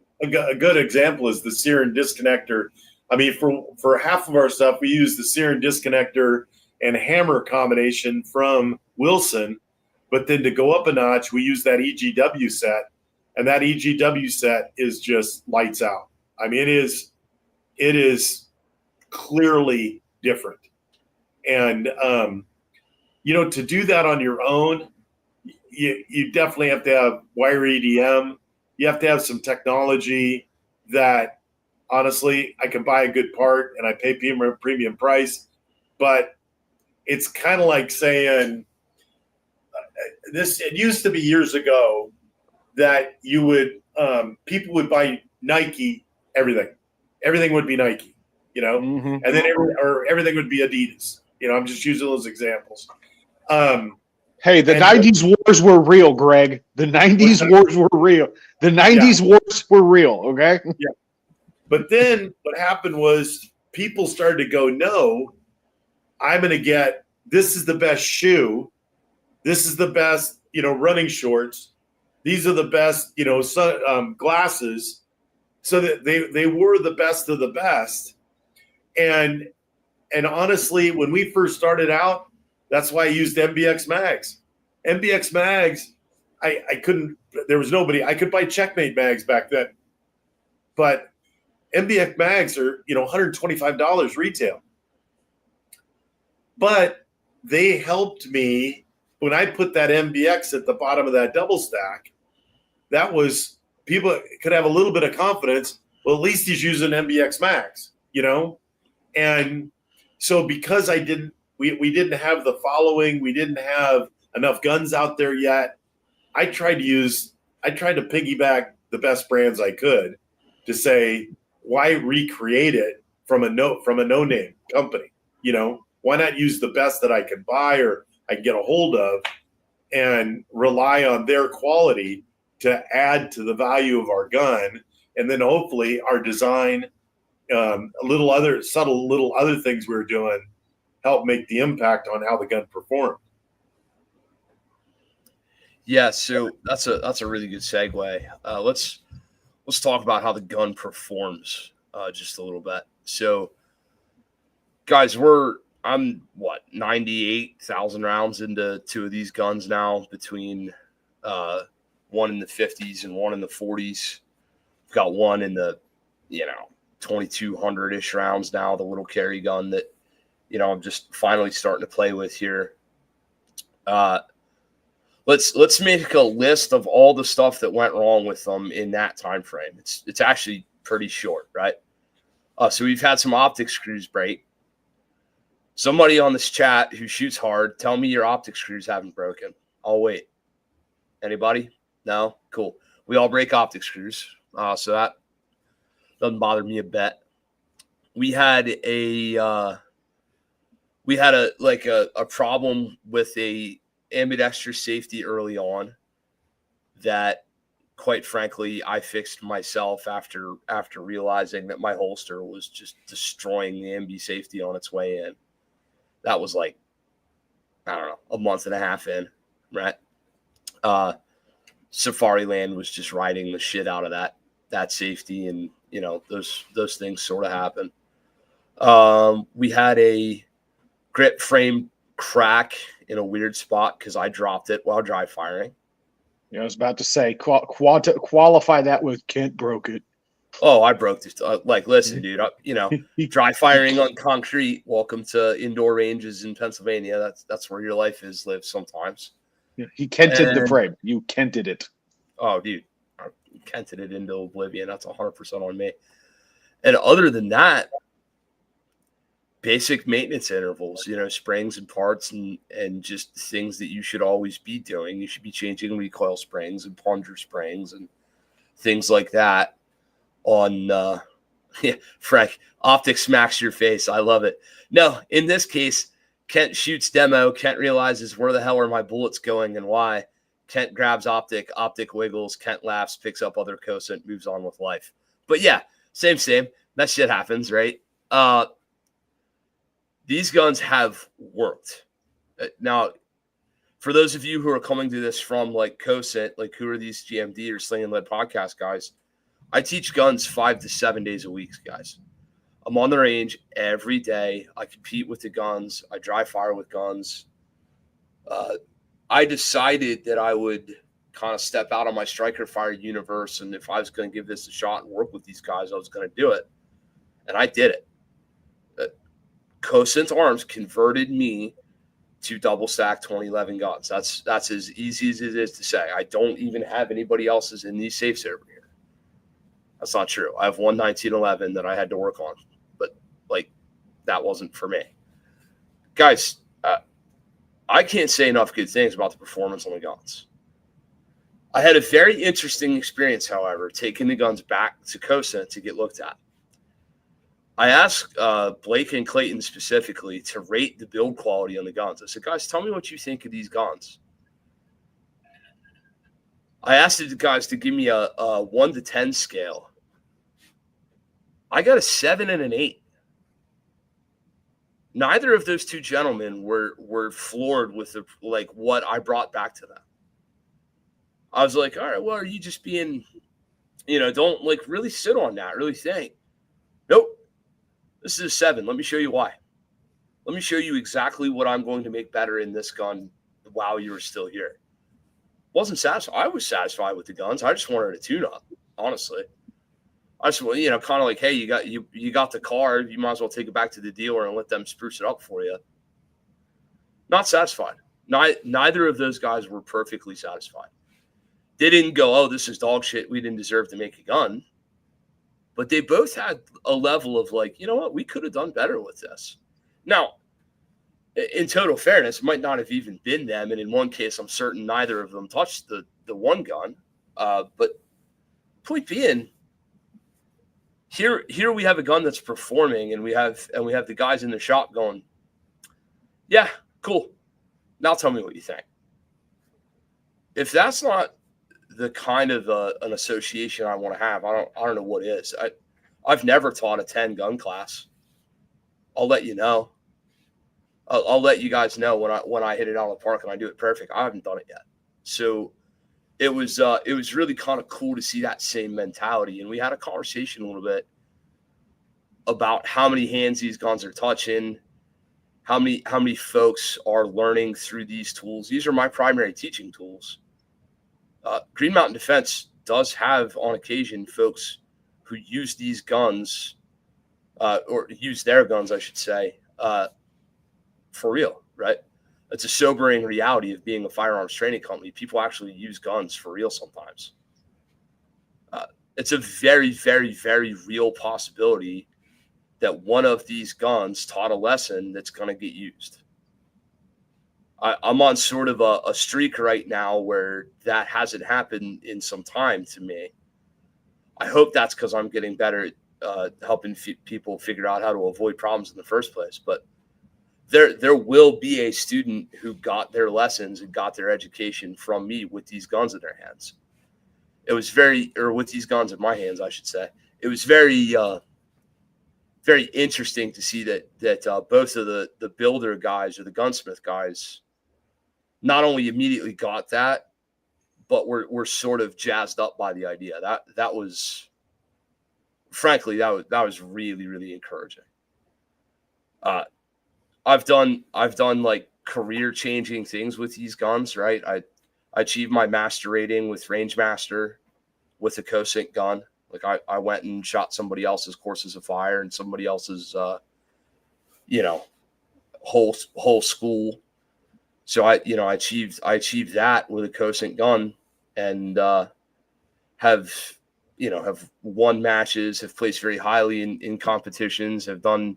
A good example is the Sling'N disconnector. I mean, for half of our stuff, we use the Sling'N disconnector and hammer combination from Wilson. But then to go up a notch, we use that EGW set, and that EGW set is just lights out. I mean, it is clearly different. And, to do that on your own, you definitely have to have wire EDM. You have to have some technology that, honestly, I can buy a good part and I pay premium price. But it's kind of like saying, it used to be years ago that people would buy Nike, everything would be Nike, Mhm. and then everything would be Adidas. I'm just using those examples. Hey, the And- 90s wars were real, Greg. The 90s wars were real. The 90s wars were real, okay? Yeah. But then what happened was people started to go, no, I'm going to get, this is the best shoe. This is the best, running shorts. These are the best, glasses. So that they were the best of the best. And honestly, when we first started out, that's why I used MBX mags. MBX mags, I couldn't, there was nobody, I could buy Checkmate mags back then. But MBX mags are, $125 retail. But they helped me when I put that MBX at the bottom of that double stack. That was, people could have a little bit of confidence. Well, at least he's using MBX mags, And so because we didn't have the following, we didn't have enough guns out there yet. I tried to piggyback the best brands I could to say, why recreate it from a no-name company? Why not use the best that I can buy or I can get a hold of and rely on their quality to add to the value of our gun, and then hopefully our design, little other things we were doing help make the impact on how the gun performed. Yeah, so that's a really good segue. Let's talk about how the gun performs just a little bit. So, guys, I'm 98,000 rounds into two of these guns now, between one in the 50s and one in the 40s. I've got one in the 2,200-ish rounds now, the little carry gun that I'm just finally starting to play with here. Let's make a list of all the stuff that went wrong with them in that time frame. It's actually pretty short, right? So we've had some optic screws break. Somebody on this chat who shoots hard, tell me your optic screws haven't broken. I'll wait. Anybody? No? Cool. We all break optic screws, so that doesn't bother me a bit. We had a problem with a ambidextrous safety early on that, quite frankly, I fixed myself after realizing that my holster was just destroying the ambi safety on its way in. That was like, I don't know, a month and a half in, right? Safari Land was just riding the shit out of that safety, and those things sort of happen. We had a grip frame crack in a weird spot because I dropped it while dry firing. Yeah, I was about to say, qualify that with Kent broke it. Oh, I broke this. Listen, dude, dry firing on concrete. Welcome to indoor ranges in Pennsylvania. That's where your life lives sometimes. Yeah, he kented the frame. You kented it. Oh, dude, I kented it into oblivion. That's 100% on me. And other than that, basic maintenance intervals, springs and parts and just things that you should always be doing. You should be changing recoil springs and plunger springs and things like that. On Frank, optic smacks your face. I love it. No, in this case, Kent shoots demo. Kent realizes, where the hell are my bullets going and why? Kent grabs optic wiggles. Kent laughs, picks up other Cosaint, moves on with life. But yeah, same. That shit happens, right? These guns have worked. Now, for those of you who are coming to this from like Cosaint, like who are these GMD or Sling'N led podcast guys? I teach guns 5 to 7 days a week, guys. I'm on the range every day. I compete with the guns. I dry fire with guns. I decided that I would kind of step out of my striker fire universe, and if I was going to give this a shot and work with these guys, I was going to do it. And I did it. Cosaint Arms converted me to double stack 2011 guns. That's as easy as it is to say. I don't even have anybody else's in these safes over here. That's not true. I have one 1911 that I had to work on, but that wasn't for me. Guys, I can't say enough good things about the performance on the guns. I had a very interesting experience, however, taking the guns back to Cosaint to get looked at. I asked Blake and Clayton specifically to rate the build quality on the guns. I said, guys, tell me what you think of these guns. I asked the guys to give me a 1 to 10 scale. I got a 7 and an 8. Neither of those two gentlemen were floored with what I brought back to them. I was like, all right, well, are you just being, don't really sit on that, really think. Nope. This is a 7. Let me show you why. Let me show you exactly what I'm going to make better in this gun while you were still here. Wasn't satisfied. I was satisfied with the guns. I just wanted a tune-up, honestly. I just, kind of like, hey, you got the car. You might as well take it back to the dealer and let them spruce it up for you. Not satisfied. Neither of those guys were perfectly satisfied. They didn't go, oh, this is dog shit. We didn't deserve to make a gun. But they both had a level of you know what? We could have done better with this. Now, in total fairness, it might not have even been them. And in one case, I'm certain neither of them touched the one gun. But point being, here we have a gun that's performing, and we have the guys in the shop going, yeah, cool. Now tell me what you think. If that's not the kind of an association I want to have, I don't know what is. I've never taught a 10 gun class. I'll let you know. I'll let you guys know when I hit it out of the park and I do it perfect. I haven't done it yet. So it was really kind of cool to see that same mentality. And we had a conversation a little bit about how many hands these guns are touching, how many folks are learning through these tools. These are my primary teaching tools. Green Mountain Defense does have, on occasion, folks who use these guns, or use their guns, I should say, for real, right? It's a sobering reality of being a firearms training company. People actually use guns for real sometimes. It's a very, very, very real possibility that one of these guns taught a lesson that's going to get used. I'm on sort of a streak right now where that hasn't happened in some time to me. I hope that's because I'm getting better at helping people figure out how to avoid problems in the first place. But there will be a student who got their lessons and got their education from me with these guns in their hands. It was with these guns in my hands, I should say. It was very, very interesting to see that both of the builder guys or the gunsmith guys not only immediately got that, but were sort of jazzed up by the idea. That was, frankly, that was really, really encouraging. I've done career changing things with these guns, right? I achieved my master rating with Range Master with a Cosaint gun. I went and shot somebody else's courses of fire and somebody else's, whole school. So I achieved that with a Cosaint gun, and have won matches, have placed very highly in competitions, have done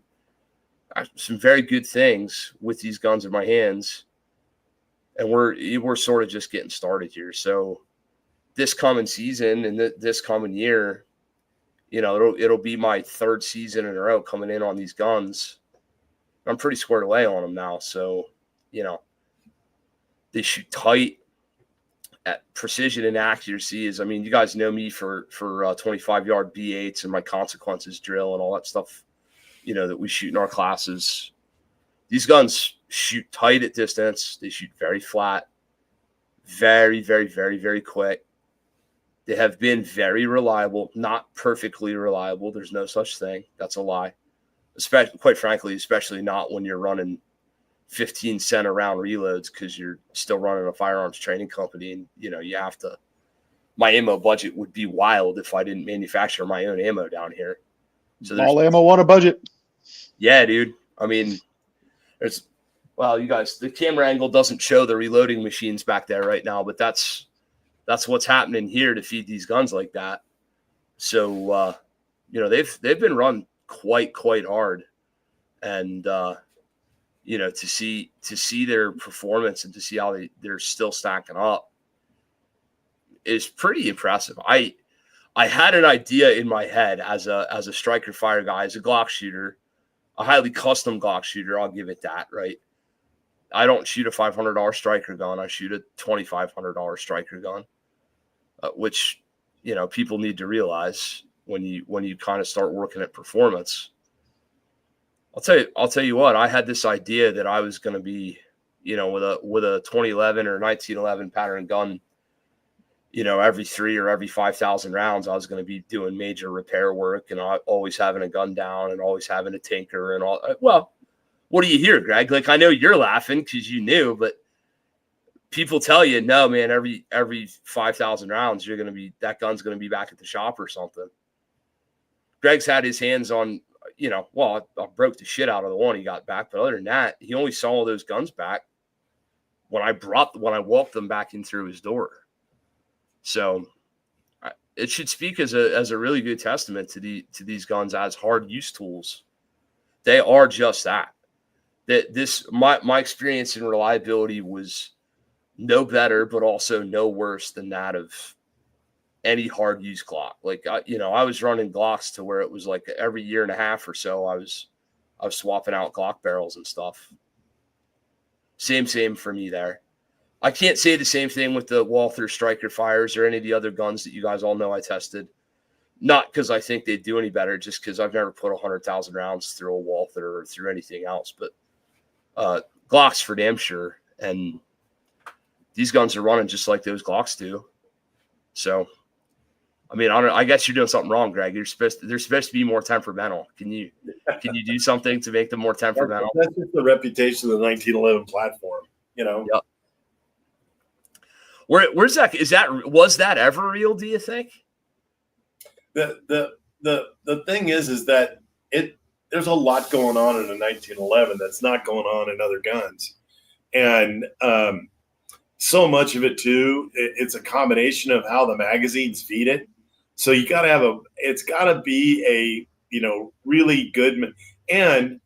some very good things with these guns in my hands, and we're sort of just getting started here. So this coming season and this coming year, it'll be my third season in a row coming in on these guns. I'm pretty squared away on them now, so they shoot tight at precision and accuracy. You guys know me for 25-yard B8s and my consequences drill and all that stuff, that we shoot in our classes. These guns shoot tight at distance. They shoot very flat, very, very, very, very quick. They have been very reliable, not perfectly reliable. There's no such thing. That's a lie. Quite frankly, especially not when you're running 15-cent a round reloads because you're still running a firearms training company, and you have to. My ammo budget would be wild if I didn't manufacture my own ammo down here. So all ammo on a budget. Yeah, dude. You guys, the camera angle doesn't show the reloading machines back there right now, but that's what's happening here to feed these guns like that. So they've been run quite hard, and to see their performance and to see how they're still stacking up is pretty impressive. I had an idea in my head as a striker fire guy, as a Glock shooter, a highly custom Glock shooter. I'll give it that, right? I don't shoot a $500 striker gun. I shoot a $2,500 striker gun, which, people need to realize when you kind of start working at performance. I'll tell you what, I had this idea that I was going to be, with a 2011 or 1911 pattern gun, every 3 or every 5,000 rounds, I was going to be doing major repair work and always having a gun down and always having a tinker and all. Well, what do you hear, Greg? Like, I know you're laughing because you knew, but people tell you, no, man, every 5,000 rounds, that gun's going to be back at the shop or something. Greg's had his hands on, I broke the shit out of the one he got back, but other than that, he only saw all those guns back when I walked them back in through his door. So it should speak as a really good testament to these guns as hard use tools. They are just that. My experience in reliability was no better, but also no worse than that of any hard use Glock. Like, I was running Glocks to where it was like every year and a half or so, I was swapping out Glock barrels and stuff. Same for me there. I can't say the same thing with the Walther Striker Fires or any of the other guns that you guys all know I tested. Not because I think they'd do any better, just because I've never put 100,000 rounds through a Walther or through anything else. But Glocks for damn sure. And these guns are running just like those Glocks do. So, I mean, I guess you're doing something wrong, Greg. They're supposed to be more temperamental. Can you do something to make them more temperamental? That's just the reputation of the 1911 platform, Yep. Where's that? Was that ever real? Do you think? The thing is that there's a lot going on in a 1911 that's not going on in other guns, and so much of it too. It's a combination of how the magazines feed it. So you got to it's got to be a really good and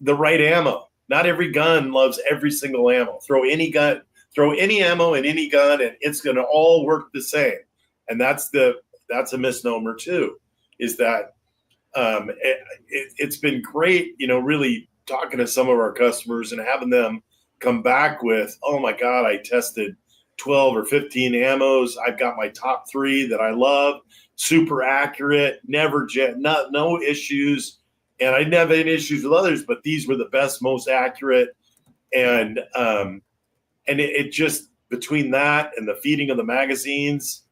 the right ammo. Not every gun loves every single ammo. Throw any ammo in any gun, and it's going to all work the same. And that's a misnomer too. Is that it's been great, really talking to some of our customers and having them come back with, oh my God, I tested 12 or 15 ammos. I've got my top 3 that I love, super accurate, no issues. And I didn't have any issues with others, but these were the best, most accurate. And it just, between that and the feeding of the magazines,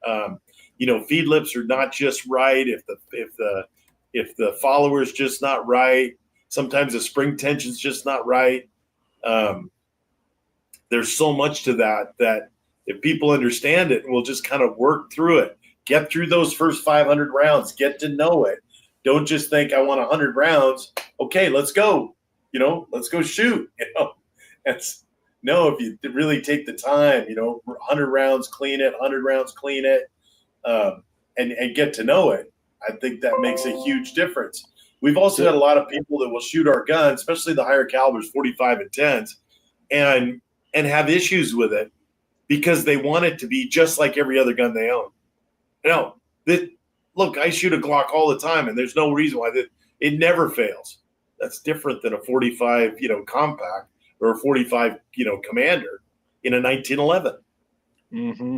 feed lips are not just right. If the follower's just not right, sometimes the spring tension's just not right. There's so much to that if people understand it, we'll just kind of work through it, get through those first 500 rounds, get to know it. Don't just think I want 100 rounds. Okay, let's go. Let's go shoot. If you really take the time, 100 rounds, clean it, 100 rounds, clean it, and get to know it. I think that makes a huge difference. We've also had a lot of people that will shoot our guns, especially the higher calibers, 45 and 10s, and have issues with it because they want it to be just like every other gun they own. Look, I shoot a Glock all the time, and there's no reason why it never fails. That's different than a 45, compact or a 45, Commander in a 1911. Mm-hmm.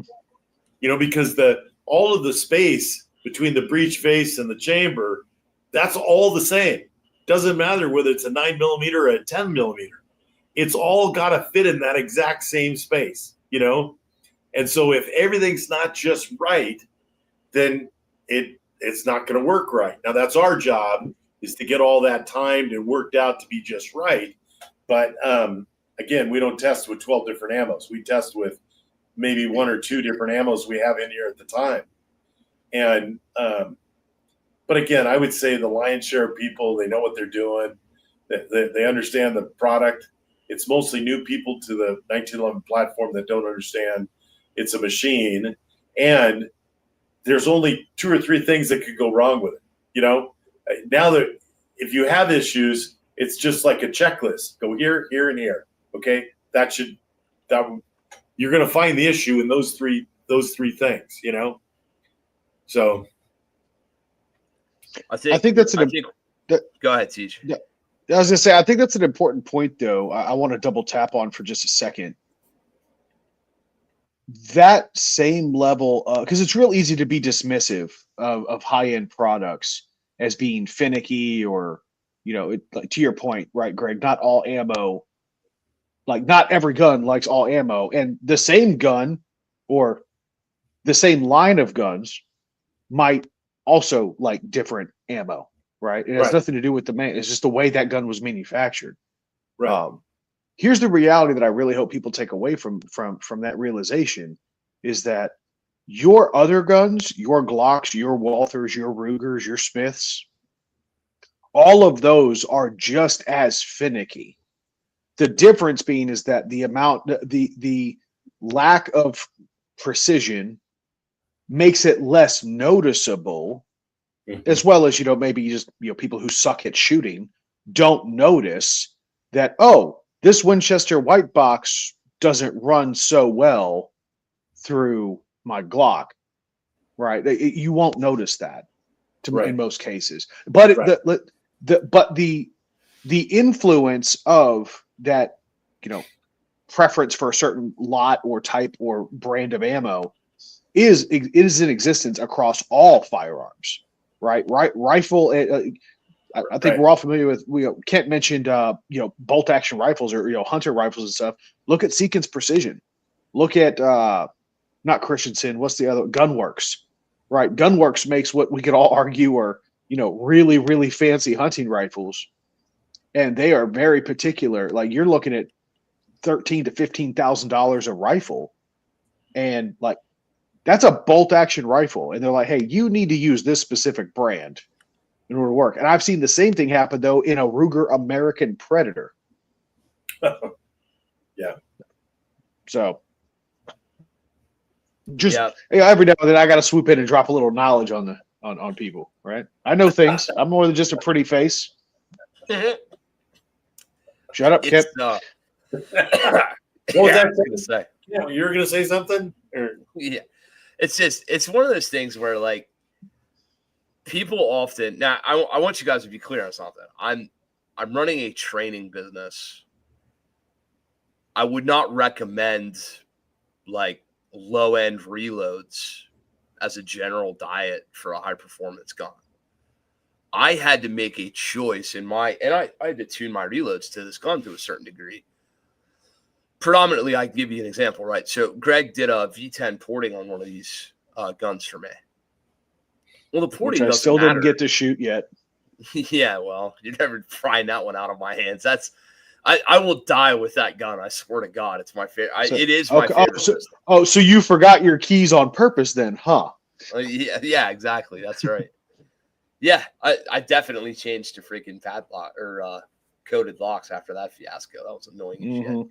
Because all of the space between the breech face and the chamber, that's all the same. Doesn't matter whether it's a 9mm or a 10mm. It's all got to fit in that exact same space, And so if everything's not just right, then it's not going to work right. Now that's our job, is to get all that timed and worked out to be just right. But again, we don't test with 12 different ammos. We test with maybe 1 or 2 different ammos we have in here at the time. And but again, I would say the lion's share of people, they know what they're doing. They understand the product. It's mostly new people to the 1911 platform that don't understand it's a machine. And there's only 2 or 3 things that could go wrong with it. Now that if you have issues, it's just like a checklist. Go here, here, and here. Okay, you're going to find the issue in those three things. So I think that's go ahead, Teach. Yeah, I was gonna say I think that's an important point, though. I want to double tap on for just a second. That same level, because it's real easy to be dismissive of high end products as being finicky or, like, to your point, right, Greg? Not all ammo, like not every gun likes all ammo, and the same gun or the same line of guns might also like different ammo, right? It has nothing to do with the man. It's just the way that gun was manufactured. right. Here's the reality that I really hope people take away from that realization is that your other guns, your Glocks, your Walthers, your Rugers, your Smiths, all of those are just as finicky. The difference being is that the lack of precision makes it less noticeable, as well as, maybe just, people who suck at shooting don't notice that, oh, this Winchester white box doesn't run so well through my Glock, right? You won't notice that in most cases. But the influence of that, preference for a certain lot or type or brand of ammo is in existence across all firearms, right? Rifle. I think we're all familiar with. Kent mentioned, bolt action rifles or hunter rifles and stuff. Look at Seekins Precision. Look at not Christensen. What's the other? Gunworks, right? Gunworks makes what we could all argue are really, really fancy hunting rifles, and they are very particular. Like, you're looking at $13,000 to $15,000 a rifle, and like that's a bolt action rifle, and they're like, hey, you need to use this specific brand in order to work. And I've seen the same thing happen, though, in a Ruger American Predator. Yeah. So just every now and then I got to swoop in and drop a little knowledge on people, right? I know things. I'm more than just a pretty face. Shut up, Kip. What was that going to say? Yeah, you were going to say something? Yeah. It's one of those things where, like, people often now. I want you guys to be clear on something. I'm running a training business. I would not recommend like low end reloads as a general diet for a high performance gun. I had to make a choice I had to tune my reloads to this gun to a certain degree. Predominantly, I can give you an example, right? So Greg did a V10 porting on one of these guns for me. Well, the porting I still didn't get to shoot yet. Yeah, well, you're never prying that one out of my hands. I will die with that gun. I swear to God, it's my favorite. It is my favorite. So you forgot your keys on purpose then, huh? Yeah, exactly. That's right. Yeah, I definitely changed to freaking padlock or coded locks after that fiasco. That was annoying as shit.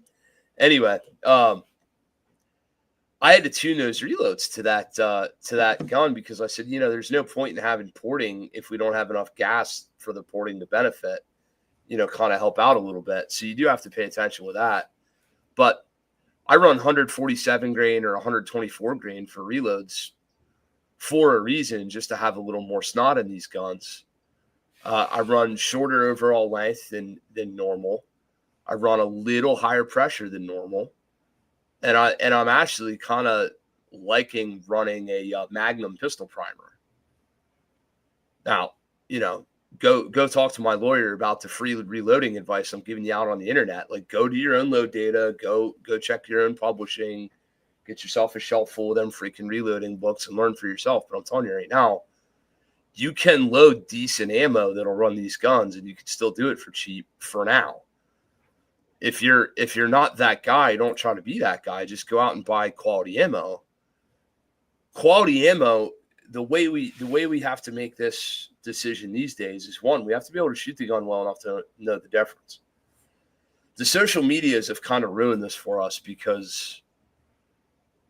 Anyway, I had to tune those reloads to that gun because I said, there's no point in having porting if we don't have enough gas for the porting to benefit, kind of help out a little bit. So you do have to pay attention with that. But I run 147 grain or 124 grain for reloads for a reason, just to have a little more snot in these guns. I run shorter overall length than normal. I run a little higher pressure than normal. And I'm actually kind of liking running a Magnum pistol primer. Now, go talk to my lawyer about the free reloading advice I'm giving you out on the internet. Like, go to your own load data, go check your own publishing, get yourself a shelf full of them freaking reloading books and learn for yourself. But I'm telling you right now, you can load decent ammo that'll run these guns, and you can still do it for cheap for now. If you're not that guy, don't try to be that guy. Just go out and buy quality ammo. Quality ammo, the way we have to make this decision these days is, one, we have to be able to shoot the gun well enough to know the difference. The social medias have kind of ruined this for us because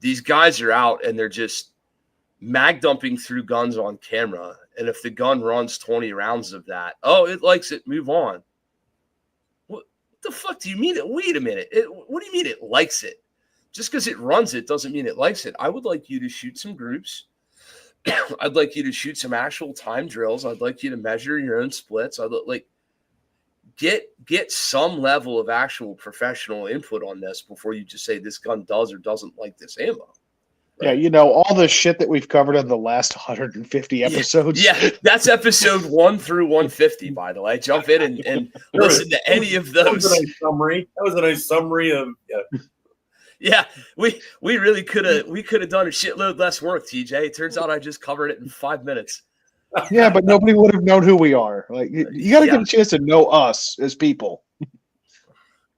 these guys are out and they're just mag dumping through guns on camera. And if the gun runs 20 rounds of that, oh, it likes it, move on. What the fuck do you mean it? Wait a minute. What do you mean it likes it? Just because it runs it doesn't mean it likes it. I would like you to shoot some groups I'd like you to shoot some actual time drills. I'd like you to measure your own splits. I'd like get some level of actual professional input on this before you just say this gun does or doesn't like this ammo. Right? Yeah, all the shit that we've covered in the last 150 episodes. Yeah, that's episode 1 through 150, by the way. Jump in and listen to any of those. That was a nice summary of Yeah, we really could have done a shitload less work, TJ. It turns out I just covered it in 5 minutes. Yeah, but nobody would have known who we are. Like you got to get a chance to know us as people.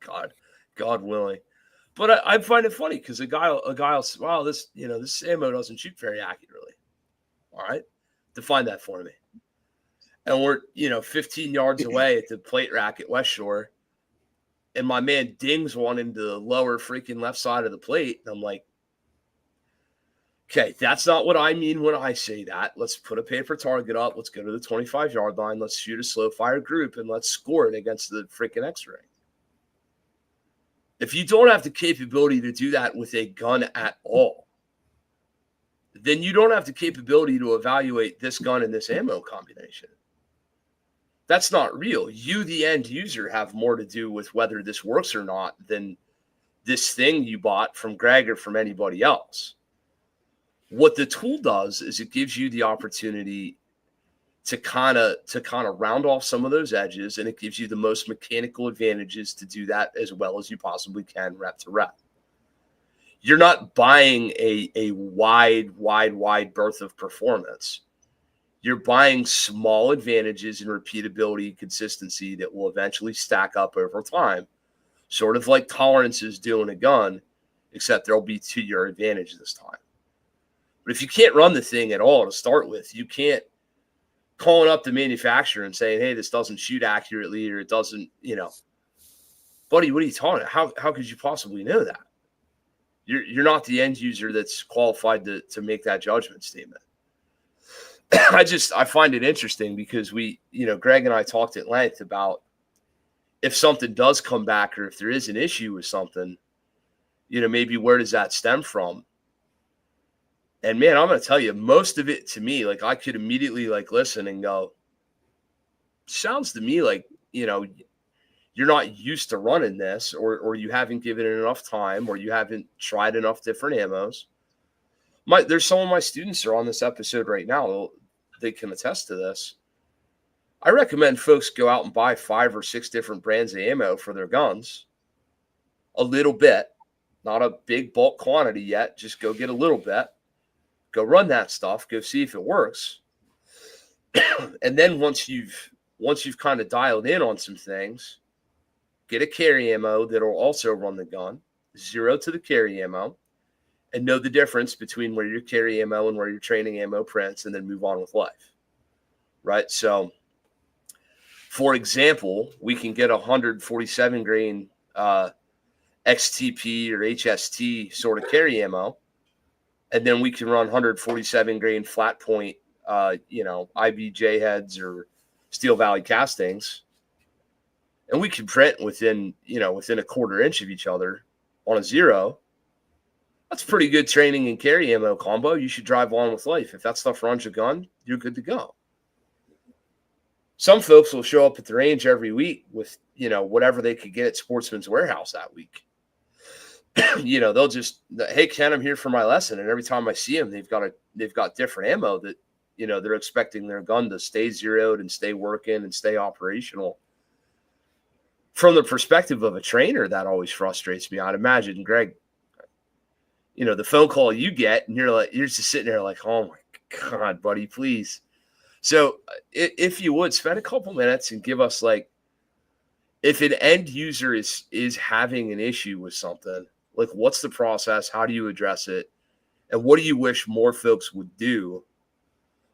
God willing. But I find it funny because a guy will say, "Wow, this ammo doesn't shoot very accurately." All right, define that for me. And we're 15 yards away at the plate rack at West Shore, and my man dings one into the lower freaking left side of the plate, and I'm like, okay, that's not what I mean when I say that. Let's put a paper target up. Let's go to the 25-yard line. Let's shoot a slow fire group, and let's score it against the freaking X-ray. If you don't have the capability to do that with a gun at all, then you don't have the capability to evaluate this gun and this ammo combination. That's not real. You, the end user, have more to do with whether this works or not than this thing you bought from Greg or from anybody else. What the tool does is it gives you the opportunity to kind of round off some of those edges, and it gives you the most mechanical advantages to do that as well as you possibly can rep to rep. You're not buying a wide berth of performance. You're buying small advantages in repeatability and consistency that will eventually stack up over time, sort of like tolerances do in a gun, except they'll be to your advantage this time. But if you can't run the thing at all to start with, you can't calling up the manufacturer and saying, hey, this doesn't shoot accurately, or it doesn't, buddy, what are you talking about? How could you possibly know that? You're not the end user that's qualified to make that judgment statement. I find it interesting because Greg and I talked at length about if something does come back or if there is an issue with something, maybe where does that stem from? And man, I'm going to tell you, most of it to me, like I could immediately listen and go, sounds to me like, you're not used to running this, or you haven't given it enough time, or you haven't tried enough different ammos. There's some of my students are on this episode right now. They can attest to this. I recommend folks go out and buy 5 or 6 different brands of ammo for their guns. A little bit, not a big bulk quantity yet. Just go get a little bit. Go run that stuff. Go see if it works. And then once you've kind of dialed in on some things, get a carry ammo that'll also run the gun. 0 to the carry ammo, and know the difference between where your carry ammo and where your training ammo prints, and then move on with life. Right? So, for example, we can get 147 grain XTP or HST sort of carry ammo, and then we can run 147 grain flat point, IBJ heads or Steel Valley castings, and we can print within a 1/4 inch of each other on a 0. That's pretty good training and carry ammo combo. You should drive on with life. If that stuff runs your gun, you're good to go. Some folks will show up at the range every week with, whatever they could get at Sportsman's Warehouse that week. They'll just, hey, Ken, I'm here for my lesson. And every time I see them, they've got different ammo that, they're expecting their gun to stay zeroed and stay working and stay operational. From the perspective of a trainer, that always frustrates me. I'd imagine, Greg, the phone call you get and you're just sitting there like, oh my God, buddy, please. So if you would spend a couple minutes and give us if an end user is having an issue with something, what's the process? How do you address it? And what do you wish more folks would do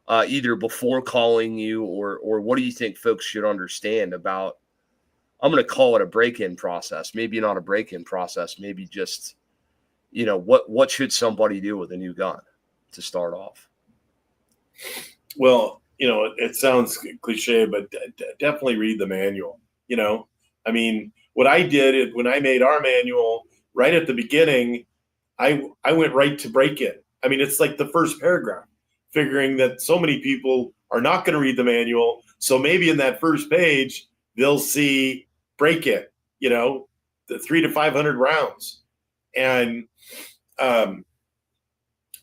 either before calling you or what do you think folks should understand about, I'm going to call it a break-in process, maybe not a break-in process, maybe just, what should somebody do with a new gun to start off? Well, it sounds cliche, but definitely read the manual. I mean, what I did when I made our manual right at the beginning, I went right to break-in. I mean, it's like the first paragraph. figuring that so many people are not going to read the manual. So maybe in that first page, they'll see break it, the 300 to 500 rounds. And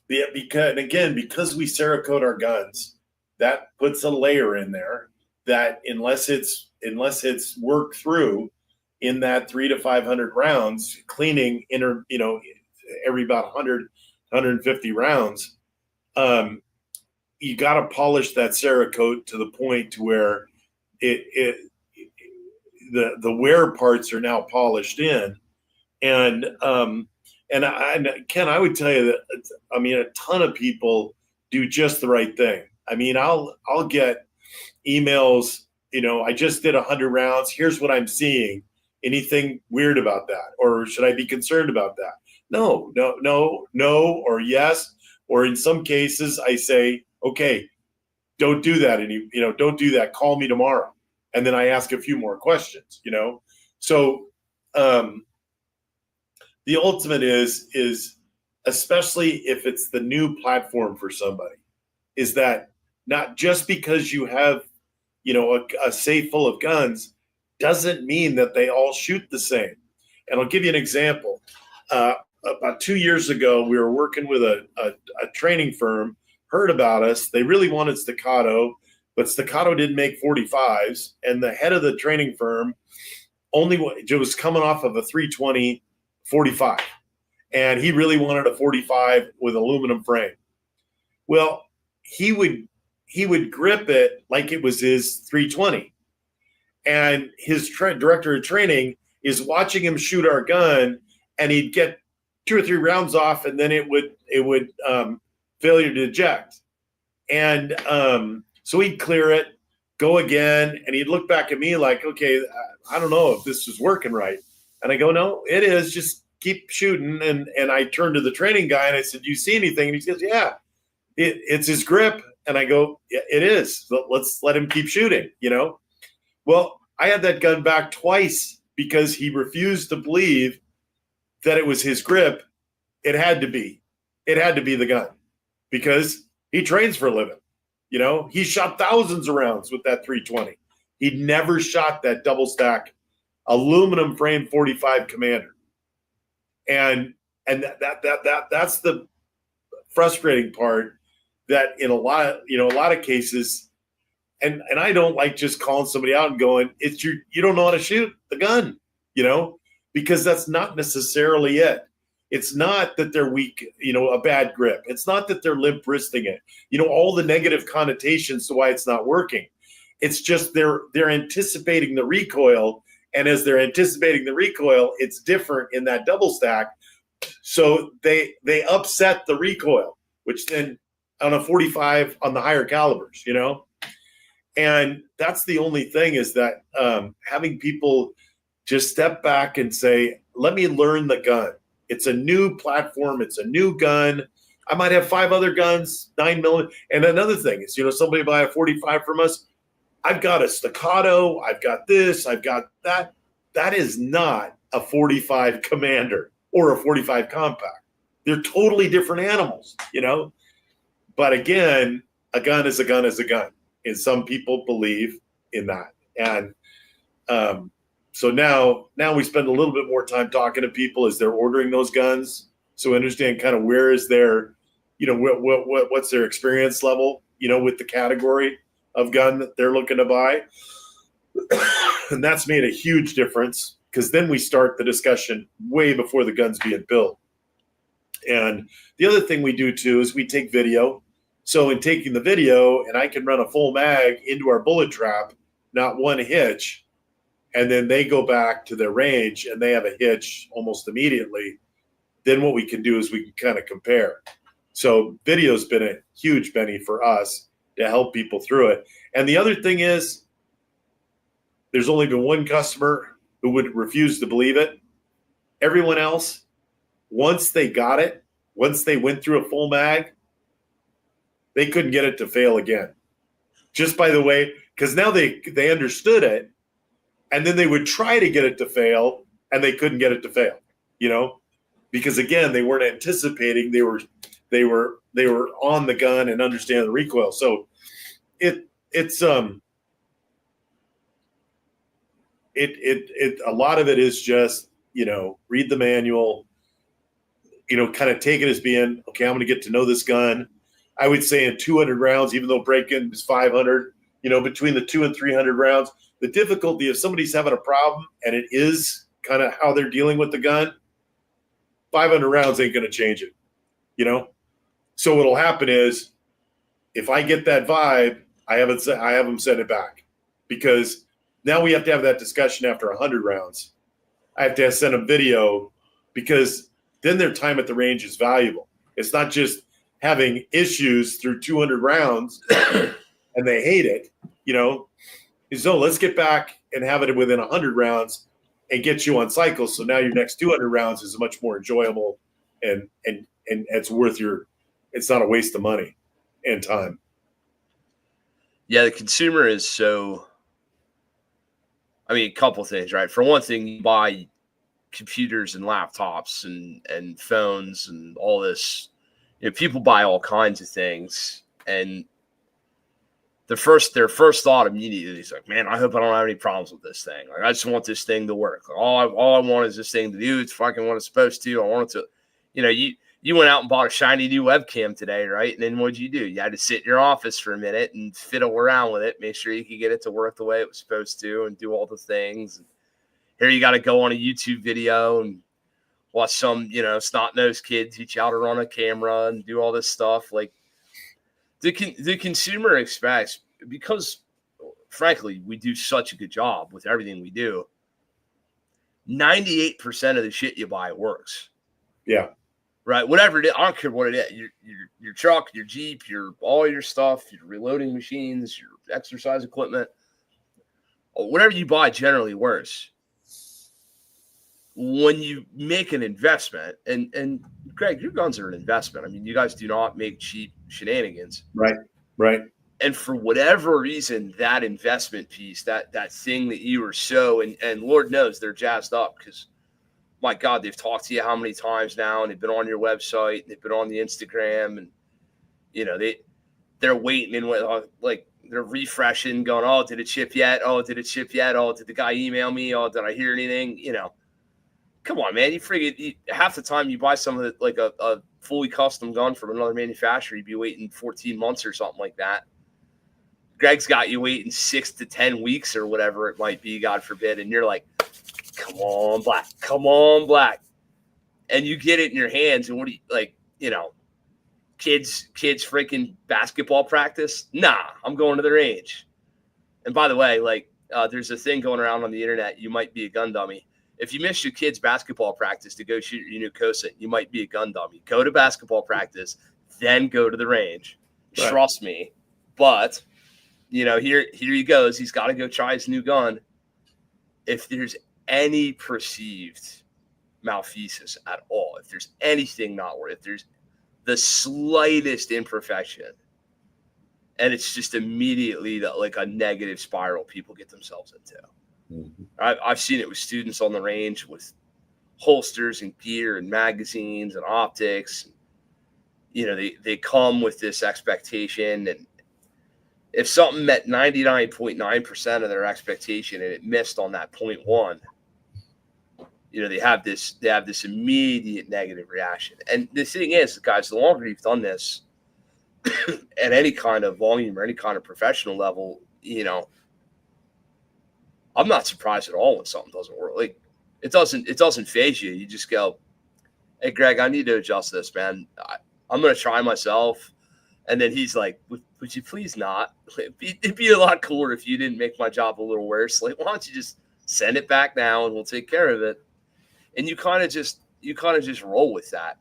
because we Cerakote our guns, that puts a layer in there that unless it's worked through in that 300 to 500 rounds, cleaning every about 100, 150 rounds, you got to polish that Cerakote to the point to where the wear parts are now polished in, and Ken, I would tell you that a ton of people do just the right thing. I'll get emails. I just did 100 rounds. Here's what I'm seeing. Anything weird about that, or should I be concerned about that? No, or yes, or in some cases I say, okay, don't do that. Don't do that. Call me tomorrow. And then I ask a few more questions, So the ultimate is, especially if it's the new platform for somebody, is that not just because you have, a safe full of guns doesn't mean that they all shoot the same. And I'll give you an example. About 2 years ago, we were working with a training firm, heard about us. They really wanted Staccato, but Staccato didn't make 45s. And the head of the training firm was coming off of a 320 45. And he really wanted a 45 with aluminum frame. Well, he would grip it like it was his 320. And his director of training is watching him shoot our gun, and he'd get 2 or 3 rounds off, and then it would failure to eject. And so he'd clear it, go again, and he'd look back at me like, okay, I don't know if this is working right. And I go, no, it is. Just keep shooting. And I turned to the training guy and I said, do you see anything? And he says, yeah, it's his grip. And I go, yeah, it is. Let's let him keep shooting, Well, I had that gun back twice because he refused to believe that it was his grip. It had to be the gun because he trains for a living. He shot thousands of rounds with that 320. He'd never shot that double stack aluminum frame 45 Commander. And that's the frustrating part, that in a lot of cases, and I don't like just calling somebody out and going, you don't know how to shoot the gun, because that's not necessarily it. It's not that they're weak, a bad grip. It's not that they're limp wristing it, all the negative connotations to why it's not working. It's just they're anticipating the recoil. And as they're anticipating the recoil, it's different in that double stack. So they upset the recoil, which then on a 45 on the higher calibers, And that's the only thing, is that having people just step back and say, let me learn the gun. It's a new platform. It's a new gun. I might have 5 other guns, 9mm. And another thing is, somebody buy a 45 from us, I've got a Staccato, I've got this, I've got that. That is not a 45 Commander or a 45 Compact. They're totally different animals, But again, a gun is a gun is a gun. And some people believe in that. And so now we spend a little bit more time talking to people as they're ordering those guns, so understand kind of where is their, what's their experience level, with the category of gun that they're looking to buy. And that's made a huge difference, because then we start the discussion way before the gun's being built. And the other thing we do too is we take video. So in taking the video, and I can run a full mag into our bullet trap, not one hitch, and then they go back to their range and they have a hitch almost immediately, then what we can do is we can kind of compare. So video's been a huge benefit for us to help people through it. And the other thing is, there's only been one customer who would refuse to believe it. Everyone else, once they got it, once they went through a full mag, they couldn't get it to fail again. Just by the way, because now they understood it, and then they would try to get it to fail, and they couldn't get it to fail, because again, they weren't anticipating. They were they were on the gun and understand the recoil. So it's a lot of it is just, read the manual, kind of take it as being, okay, I'm going to get to know this gun. I would say in 200 rounds, even though break-in is 500, between the 200 and 300 rounds, the difficulty if somebody's having a problem and it is kind of how they're dealing with the gun, 500 rounds ain't going to change it, So what'll happen is if I get that vibe, I have them send it back, because now we have to have that discussion after 100 rounds. I have to send them video, because then their time at the range is valuable. It's not just having issues through 200 rounds and they hate it, So let's get back and have it within 100 rounds and get you on cycles. So now your next 200 rounds is much more enjoyable, and it's worth it's not a waste of money and time. Yeah, the consumer is so. A couple things, right? For one thing, you buy computers and laptops and phones and all this. People buy all kinds of things, and their first thought immediately is like, man, I hope I don't have any problems with this thing. Like, I just want this thing to work. Like, all I want is this thing to do. It's fucking what it's supposed to. I want it to, you went out and bought a shiny new webcam today, right? And then what'd you do? You had to sit in your office for a minute and fiddle around with it, make sure you could get it to work the way it was supposed to and do all the things. And here you got to go on a YouTube video and watch some, snot-nosed kid teach you how to run a camera and do all this stuff. Like, the consumer expects, because, frankly, we do such a good job with everything we do, 98% of the shit you buy works. Yeah. Right, whatever it is, I don't care what it is. Your truck, your Jeep, all your stuff, your reloading machines, your exercise equipment, whatever you buy generally works. When you make an investment, and Greg, your guns are an investment. You guys do not make cheap shenanigans. Right. And for whatever reason, that investment piece, that thing that you were so, and Lord knows they're jazzed up, because my God, they've talked to you how many times now, and they've been on your website, and they've been on the Instagram, and they're waiting and like they're refreshing, going, oh, did it ship yet? Oh, did it ship yet? Oh, did the guy email me? Oh, did I hear anything? Come on, man. Half the time you buy some of it, like a fully custom gun from another manufacturer, you'd be waiting 14 months or something like that. Greg's got you waiting 6 to 10 weeks or whatever it might be, God forbid, and you're like, come on, Black. And you get it in your hands, and what do you, kids freaking basketball practice? Nah, I'm going to the range. And by the way, there's a thing going around on the internet, you might be a gun dummy. If you miss your kid's basketball practice to go shoot your new Cosaint, you might be a gun dummy. Go to basketball practice, then go to the range. Right. Trust me. But, here he goes. He's got to go try his new gun. If there's any perceived malfeasance at all, if there's anything not worth, if there's the slightest imperfection, and it's just immediately like a negative spiral people get themselves into. Mm-hmm. I've seen it with students on the range with holsters and gear and magazines and optics. They come with this expectation, and if something met 99.9% of their expectation and it missed on that 0.1, they have this immediate negative reaction. And the thing is, guys, the longer you've done this at any kind of volume or any kind of professional level, I'm not surprised at all when something doesn't work. Like, it doesn't faze you. You just go, hey, Greg, I need to adjust this, man. I'm going to try myself. And then he's like, would you please not? It'd be a lot cooler if you didn't make my job a little worse. Like, why don't you just send it back now and we'll take care of it? And you kind of just roll with that.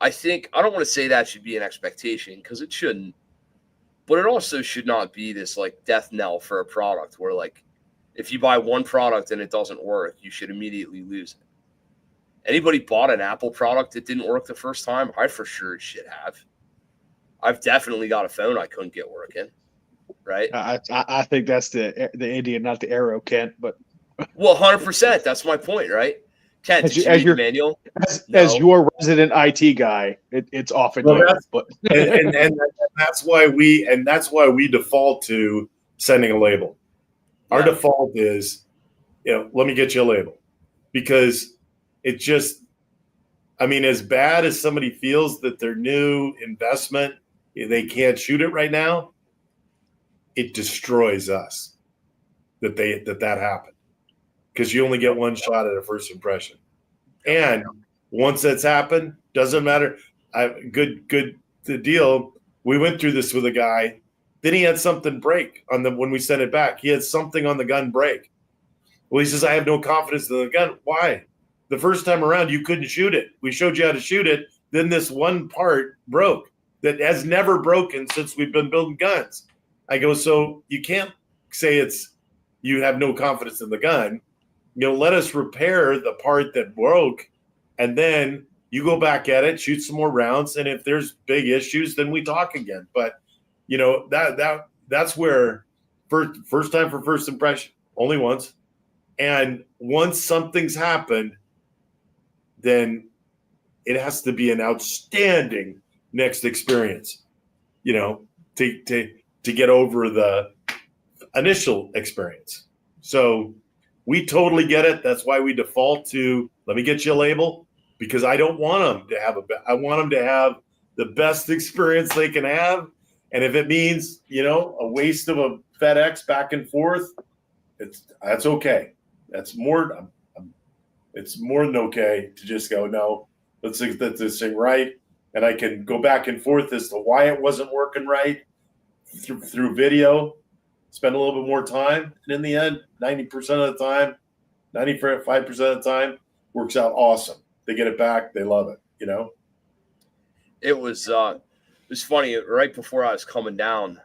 I don't want to say that should be an expectation, because it shouldn't, but it also should not be this like death knell for a product where, like, if you buy one product and it doesn't work, you should immediately lose it. Anybody bought an Apple product that didn't work the first time? I for sure should have. I've definitely got a phone I couldn't get working, right? I think that's the Indian, not the arrow, Kent. But well, 100%. That's my point, right? Ken, As did you- you as read the your- manual? As No. your resident IT guy, it's often Well, you, that's- but and that's why we default to sending a label. Our Yeah. default is, let me get you a label, because it just, I mean, as bad as somebody feels that their new investment, they can't shoot it right now, it destroys us that happened, because you only get one shot at a first impression. And once that's happened, doesn't matter. The deal. We went through this with a guy. Then he had something break when we sent it back. He had something on the gun break. Well, he says, I have no confidence in the gun. Why? The first time around, you couldn't shoot it. We showed you how to shoot it. Then this one part broke that has never broken since we've been building guns. I go, so you can't say you have no confidence in the gun. Let us repair the part that broke, and then you go back at it, shoot some more rounds, and if there's big issues, then we talk again. But that's where first time for first impression, only once. And once something's happened, then it has to be an outstanding next experience, to get over the initial experience. So we totally get it. That's why we default to, let me get you a label, because I don't want them to have I want them to have the best experience they can have. And if it means, a waste of a FedEx back and forth, that's okay. It's more than okay to just go, no, let's get this thing right. And I can go back and forth as to why it wasn't working right through video, spend a little bit more time. And in the end, 90% of the time, 95% of the time, works out awesome. They get it back. They love it, It was funny. Right before I was coming down,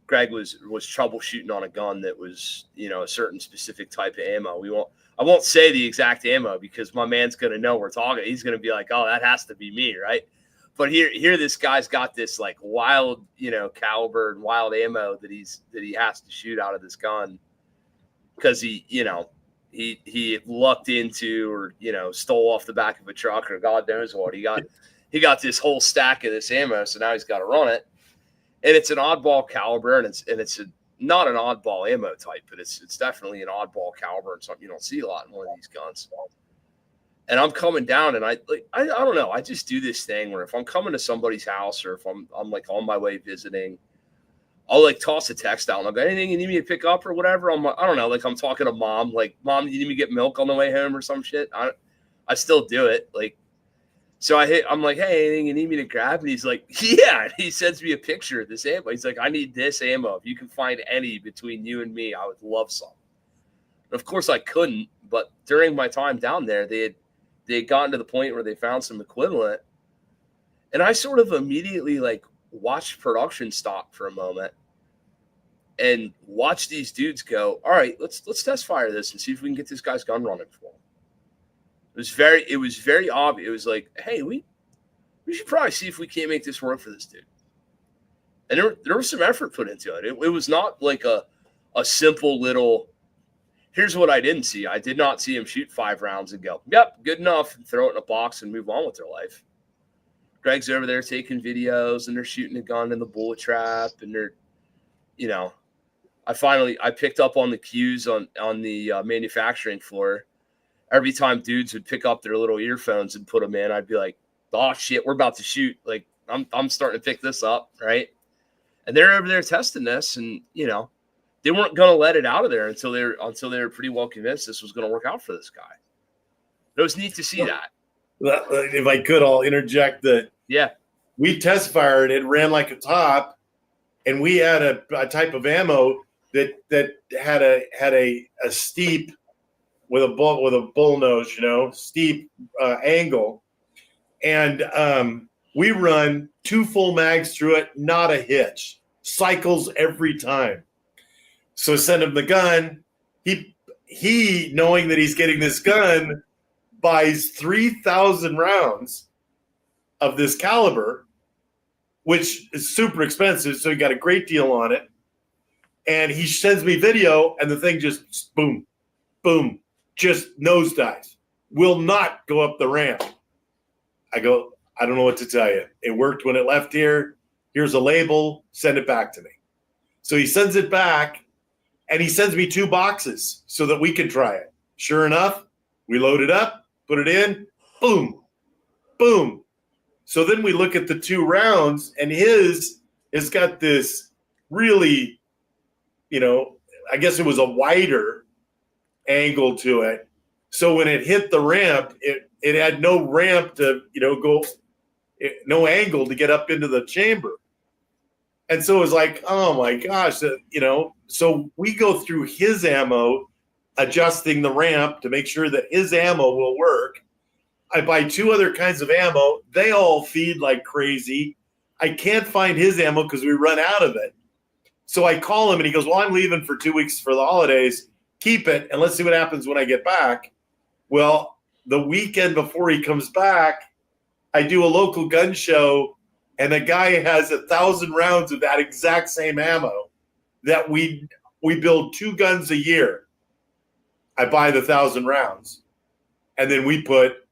Greg was troubleshooting on a gun that was, a certain specific type of ammo. I won't say the exact ammo, because my man's going to know we're talking. He's going to be like, oh, that has to be me, right? But here this guy's got this like wild, caliber and wild ammo that he has to shoot out of this gun, because he lucked into, or stole off the back of a truck, or God knows what. He got this whole stack of this ammo, so now he's got to run it. And it's an oddball caliber, and it's not an oddball ammo type, but it's definitely an oddball caliber, and something you don't see a lot in one of these guns. And I'm coming down, and I don't know. I just do this thing where if I'm coming to somebody's house, or if I'm like on my way visiting, I'll like toss a text out and I'll go, anything you need me to pick up or whatever. I don't know. Like I'm talking to mom, like, Mom, you need me to get milk on the way home or some shit. I still do it. Like, so I'm like, hey, anything you need me to grab? And he's like, yeah. And he sends me a picture of this ammo. He's like, I need this ammo. If you can find any between you and me, I would love some. And of course I couldn't, but during my time down there, they had gotten to the point where they found some equivalent. And I sort of immediately like watched production stop for a moment and watch these dudes go, all right, let's test fire this and see if we can get this guy's gun running for him. It was very obvious. It was like, hey, we should probably see if we can't make this work for this dude. And there was some effort put into it. It was not like a simple little, here's what I didn't see. I did not see him shoot 5 rounds and go, yep, good enough, and throw it in a box and move on with their life. Greg's over there taking videos, and they're shooting a gun in the bullet trap, and they're, I picked up on the cues on the manufacturing floor. Every time dudes would pick up their little earphones and put them in, I'd be like, oh shit, we're about to shoot. Like I'm starting to pick this up, right? And they're over there testing this, and they weren't gonna let it out of there until they were pretty well convinced this was gonna work out for this guy. It was neat to see that. If I could, I'll interject that. Yeah. We test fired, it ran like a top, and we had a type of ammo that had a steep with a bull nose, steep angle, and we run 2 full mags through it, not a hitch, cycles every time. So send him the gun. He knowing that he's getting this gun, buys 3,000 rounds of this caliber, which is super expensive. So he got a great deal on it. And he sends me video, and the thing just boom, boom, just nosedives, will not go up the ramp. I go, I don't know what to tell you. It worked when it left here. Here's a label. Send it back to me. So he sends it back, and he sends me 2 boxes so that we can try it. Sure enough, we load it up, put it in, boom, boom. So then we look at the 2 rounds, and his has got this really, I guess it was a wider angle to it. So when it hit the ramp, it had no ramp to, no angle to get up into the chamber. And so it was like, oh my gosh, so we go through his ammo, adjusting the ramp to make sure that his ammo will work. I buy 2 other kinds of ammo. They all feed like crazy. I can't find his ammo because we run out of it. So I call him and he goes, well, I'm leaving for 2 weeks for the holidays. Keep it and let's see what happens when I get back. Well, the weekend before he comes back, I do a local gun show, and the guy has 1,000 rounds of that exact same ammo that we build 2 guns a year. I buy the 1,000 rounds, and then we put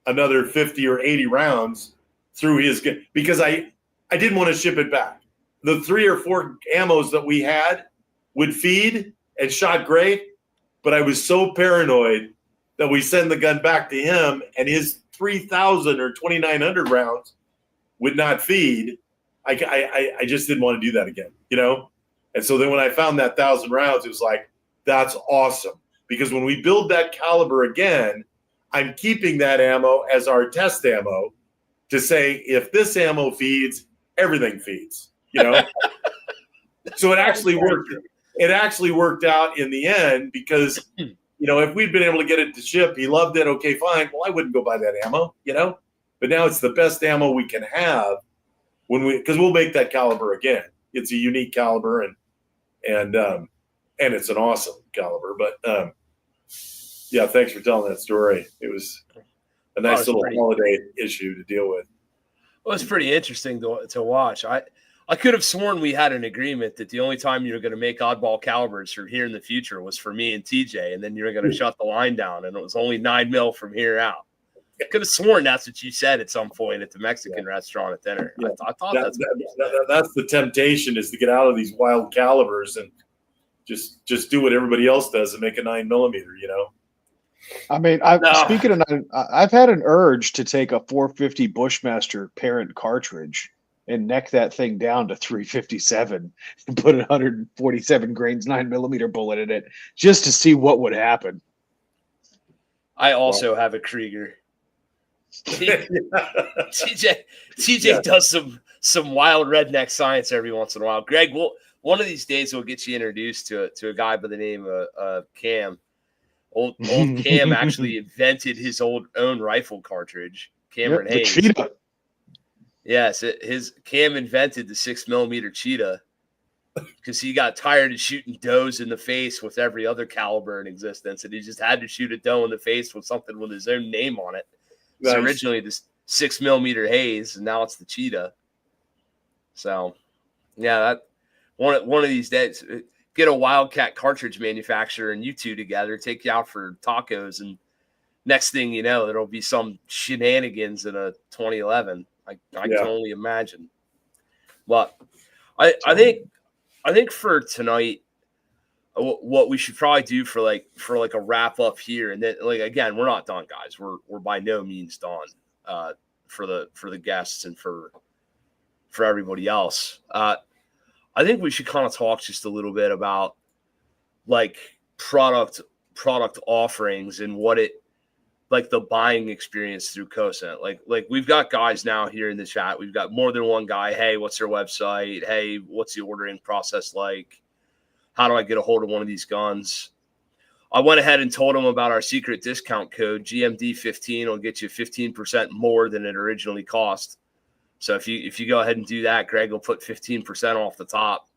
another 50 or 80 rounds through his gun because I didn't want to ship it back. The 3 or 4 ammos that we had would feed and shot great, but I was so paranoid that we send the gun back to him, and his 3,000 or 2,900 rounds would not feed. I just didn't want to do that again, And so then when I found that 1,000 rounds, it was like, that's awesome. Because when we build that caliber again, I'm keeping that ammo as our test ammo to say, if this ammo feeds, everything feeds, So it actually worked. It actually worked out in the end because, if we'd been able to get it to ship, he loved it. Okay, fine. Well, I wouldn't go buy that ammo, But now it's the best ammo we can have because we'll make that caliber again. It's a unique caliber and it's an awesome caliber. But yeah, thanks for telling that story. It was a nice little holiday issue to deal with. Well, it's pretty interesting to watch. I could have sworn we had an agreement that the only time you were going to make oddball calibers from here in the future was for me and TJ, and then you were going to shut the line down, and it was only 9 mil from here out. I could have sworn that's what you said at some point at the Mexican restaurant at dinner. Yeah. I thought that's the temptation is to get out of these wild calibers and just do what everybody else does and make a 9mm. I mean, speaking of, I've had an urge to take a 450 Bushmaster parent cartridge and neck that thing down to 357 and put a 147 grains 9mm bullet in it just to see what would happen. I also have a Krieger. TJ does some wild redneck science every once in a while. Greg, one of these days we'll get you introduced to a guy by the name of Cam. Old Cam actually invented his own rifle cartridge. Cameron Hayes. The Cheetah. Yes, his Cam invented the 6mm Cheetah because he got tired of shooting does in the face with every other caliber in existence, and he just had to shoot a doe in the face with something with his own name on it. Nice. So originally this 6mm Hayes, and now it's the Cheetah. So, yeah, that one of these days, get a Wildcat cartridge manufacturer and you two together, take you out for tacos, and next thing you know, there'll be some shenanigans in a 2011. I can only imagine. But I think for tonight, what we should probably do for a wrap up here, and then again, we're not done, guys. We're by no means done for the guests and for everybody else. I think we should kind of talk just a little bit about product offerings and what it the buying experience through Cosaint. Like we've got guys now here in the chat. We've got more than one guy. Hey, what's their website? Hey, what's the ordering process like? How do I get a hold of one of these guns? I went ahead and told them about our secret discount code. GMD15 will get you 15% more than it originally cost. So if you go ahead and do that, Greg will put 15% off the top.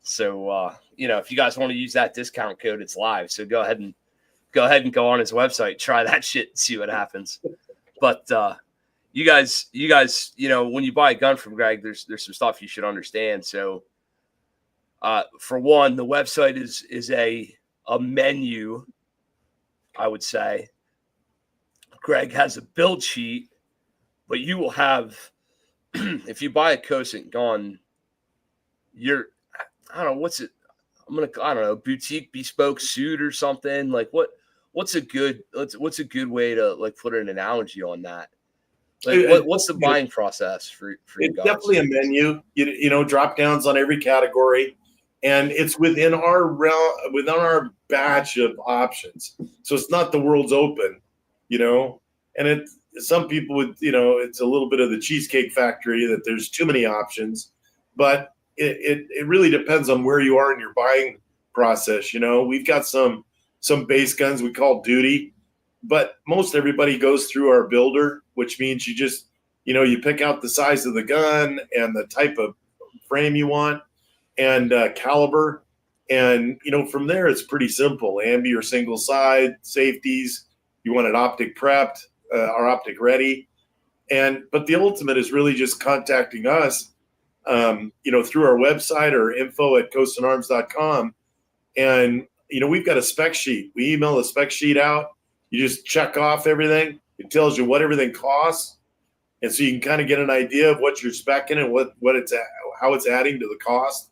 So if you guys want to use that discount code, it's live. So go ahead and go on his website, try that shit and see what happens. But you guys, when you buy a gun from Greg, there's some stuff you should understand. So for one, the website is a menu I would say Greg has a build sheet, but you will have, if you buy a Cosaint gun, I don't know, I don't know, boutique bespoke suit or something. Like what's a good way to like put an analogy on that? Like what's the buying process for you it's guys? definitely a menu, drop downs on every category, and it's within our realm, within our batch of options. So it's not the world's open, and some people would, it's a little bit of the Cheesecake Factory that there's too many options, but it really depends on where you are in your buying process. We've got some base guns we call duty, but most everybody goes through our builder, which means you just, you pick out the size of the gun and the type of frame you want and caliber. And, from there, it's pretty simple. Ambi or single side, safeties, you want it optic prepped or optic ready. But the ultimate is really just contacting us, through our website or info@cosaintarms.com. And, we've got a spec sheet. We email a spec sheet out. You just check off everything. It tells you what everything costs. And so you can kind of get an idea of what you're speccing and how it's adding to the cost.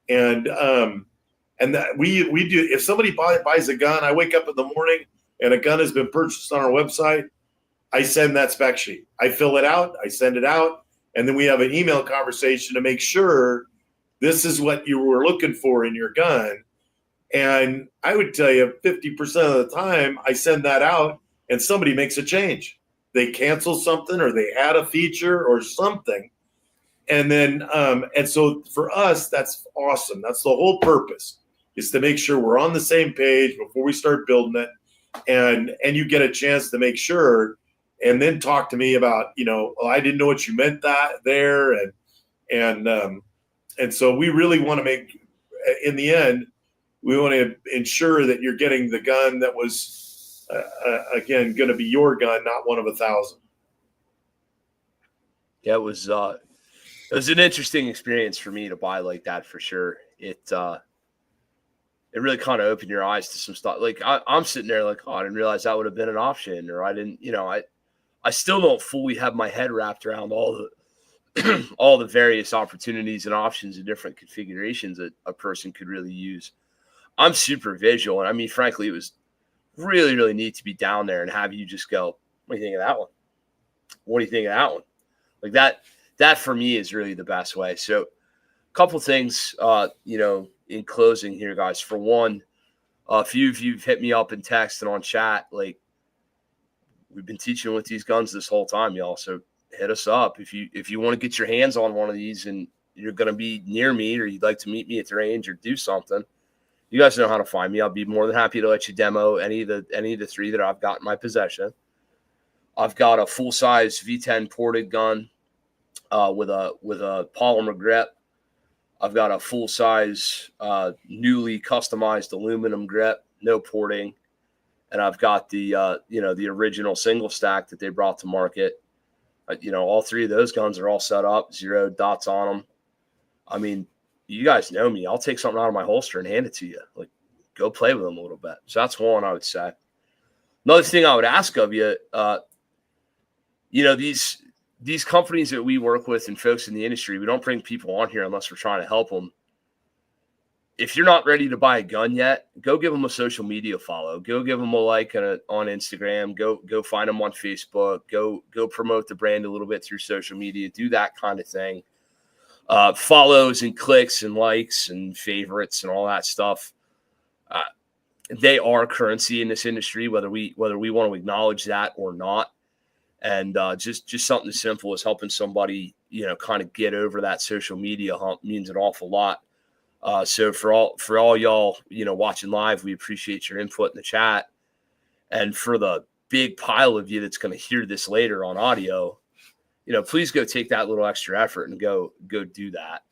And that we do, if somebody buys a gun, I wake up in the morning and a gun has been purchased on our website, I send that spec sheet. I fill it out, I send it out, and then we have an email conversation to make sure this is what you were looking for in your gun. And I would tell you 50% of the time I send that out and somebody makes a change. They cancel something or they add a feature or something. And then, and so for us, that's awesome. That's the whole purpose, is to make sure we're on the same page before we start building it. And you get a chance to make sure and then talk to me about, I didn't know what you meant that there. And so we really want to make, in the end, we want to ensure that you're getting the gun that was, again, going to be your gun, not one of 1,000. Yeah, it was an interesting experience for me to buy like that, for sure. It really kind of opened your eyes to some stuff. Like I'm sitting there like, oh, I didn't realize that would have been an option, or I didn't, I still don't fully have my head wrapped around all the all the various opportunities and options and different configurations that a person could really use. I'm super visual, and I mean, frankly, it was really, really neat to be down there and have you just go, what do you think of that one? What do you think of that one? Like that for me is really the best way. So a couple things, in closing here, guys. For one, a few of you've hit me up in text and on chat. Like, we've been teaching with these guns this whole time, y'all. So hit us up. If you want to get your hands on one of these and you're going to be near me, or you'd like to meet me at the range or do something, you guys know how to find me. I'll be more than happy to let you demo any of the three that I've got in my possession. I've got a full-size V10 ported gun with a polymer grip. I've got a full-size newly customized aluminum grip, no porting. And I've got the original single stack that they brought to market. All three of those guns are all set up, 0 dots on them. I mean, you guys know me. I'll take something out of my holster and hand it to you. Like, go play with them a little bit. So that's one I would say. Another thing I would ask of you, these companies that we work with and folks in the industry, we don't bring people on here unless we're trying to help them. If you're not ready to buy a gun yet, go give them a social media follow. Go give them a like on Instagram. Go find them on Facebook. Go promote the brand a little bit through social media. Do that kind of thing. Follows and clicks and likes and favorites and all that stuff. They are currency in this industry, whether we want to acknowledge that or not. And just something as simple as helping somebody, kind of get over that social media hump means an awful lot. So for all y'all, watching live, we appreciate your input in the chat. And for the big pile of you that's going to hear this later on audio, please go take that little extra effort and go do that.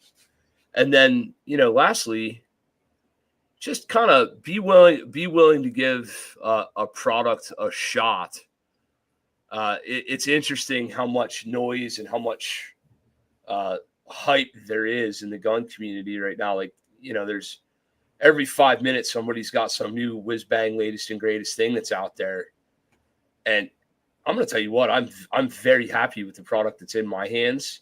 And then, lastly, just kind of be willing to give a product a shot. It's interesting how much noise and how much hype there is in the gun community right now. Like, there's every 5 minutes somebody's got some new whiz bang latest and greatest thing that's out there. And I'm going to tell you what, I'm very happy with the product that's in my hands.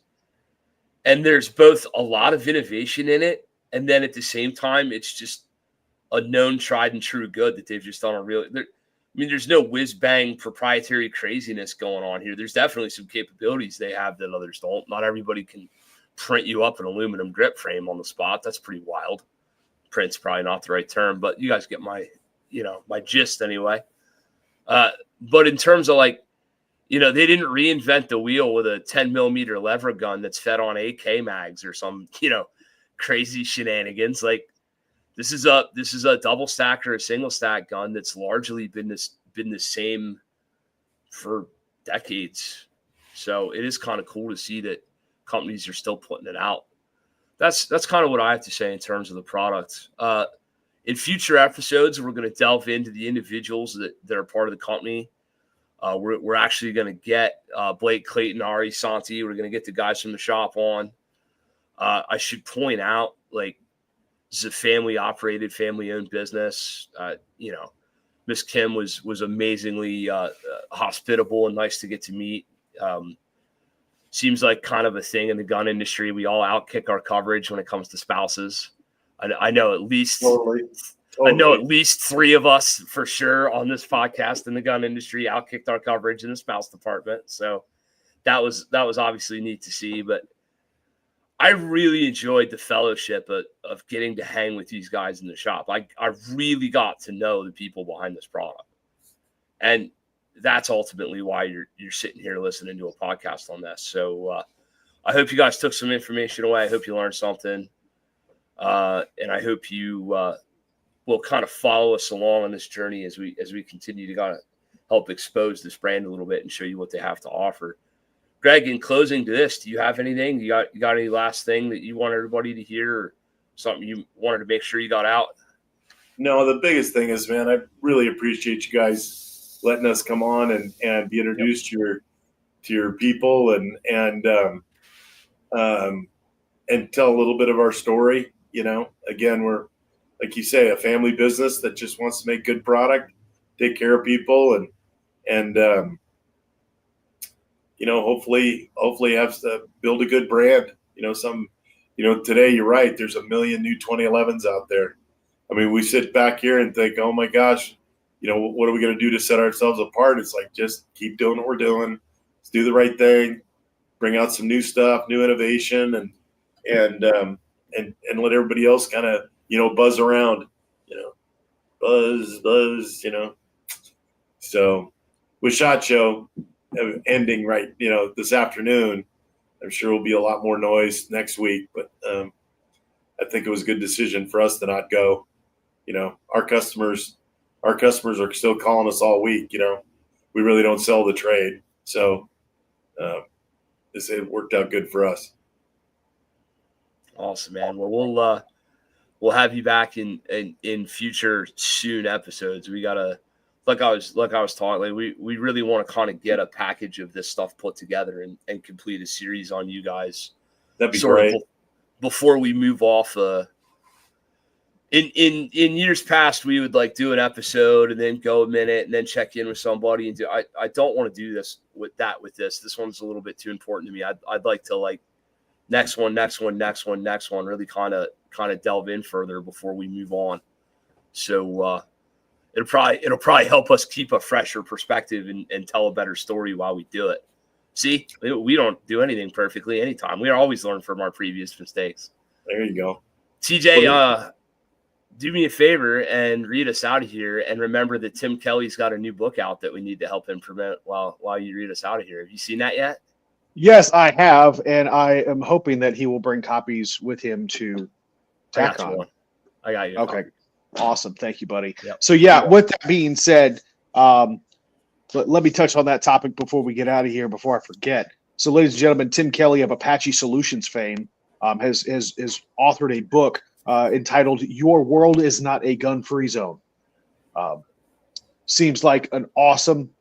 And there's both a lot of innovation in it, and then at the same time, it's just a known, tried and true good that they've just done a real. There's no whiz bang proprietary craziness going on here. There's definitely some capabilities they have that others don't. Not everybody can print you up an aluminum grip frame on the spot. That's pretty wild. Print's probably not the right term, but you guys get my gist anyway. But in terms of like, they didn't reinvent the wheel with a 10 millimeter lever gun that's fed on AK mags or some, crazy shenanigans. Like this is a double stack or a single stack gun that's largely been the same for decades. So it is kind of cool to see that companies are still putting it out. That's kind of what I have to say in terms of the product. In future episodes, we're going to delve into the individuals that are part of the company. We're actually going to get Blake Clayton, Ari Santi. We're going to get the guys from the shop on. I should point out, like, this is a family-operated, family-owned business. Miss Kim was amazingly hospitable and nice to get to meet. Seems like kind of a thing in the gun industry. We all outkick our coverage when it comes to spouses. I know at least Totally. I know at least 3 of us for sure on this podcast in the gun industry outkicked our coverage in the spouse department. So that was obviously neat to see. But I really enjoyed the fellowship of getting to hang with these guys in the shop. I really got to know the people behind this product. And that's ultimately why you're sitting here listening to a podcast on this. So I hope you guys took some information away. I hope you learned something. And I hope you will kind of follow us along on this journey as we continue to kind of help expose this brand a little bit and show you what they have to offer. Greg, in closing to this, do you have anything? You got any last thing that you want everybody to hear, or something you wanted to make sure you got out? No, the biggest thing is, man, I really appreciate you guys letting us come on and be introduced to your people and tell a little bit of our story. Again, we're, like you say, a family business that just wants to make good product, take care of people, and hopefully have to build a good brand. Today you're right. There's a million new 2011s out there. I mean, we sit back here and think, oh my gosh, what are we going to do to set ourselves apart? It's like, just keep doing what we're doing. Let's do the right thing, bring out some new stuff, new innovation, and let everybody else kind of, buzz around, buzz. So with SHOT Show ending right, this afternoon, I'm sure will be a lot more noise next week, but I think it was a good decision for us to not go. Our customers are still calling us all week. We really don't sell the trade, so it worked out good for us. Awesome, man. Well, we'll have you back in future soon episodes. We gotta, like I was talking, we really want to kind of get a package of this stuff put together and complete a series on you guys. That'd be great. Before we move off, in years past, we would like do an episode and then go a minute and then check in with somebody and do. I don't want to do this with this. This one's a little bit too important to me. I'd like to like next one, really kind of delve in further before we move on. So it'll probably help us keep a fresher perspective and tell a better story while we do it. See, we don't do anything perfectly anytime. We always learn from our previous mistakes. There you go. TJ, do me a favor and read us out of here. And remember that Tim Kelly's got a new book out that we need to help him promote while you read us out of here. Have you seen that yet? Yes, I have, and I am hoping that he will bring copies with him to TACCON. I got you. Okay, awesome. Thank you, buddy. Yep. So, yeah, with that being said, let me touch on that topic before we get out of here, before I forget. So, ladies and gentlemen, Tim Kelly of Apache Solutions fame has authored a book entitled "Your World Is Not a Gun-Free Zone." Seems like an awesome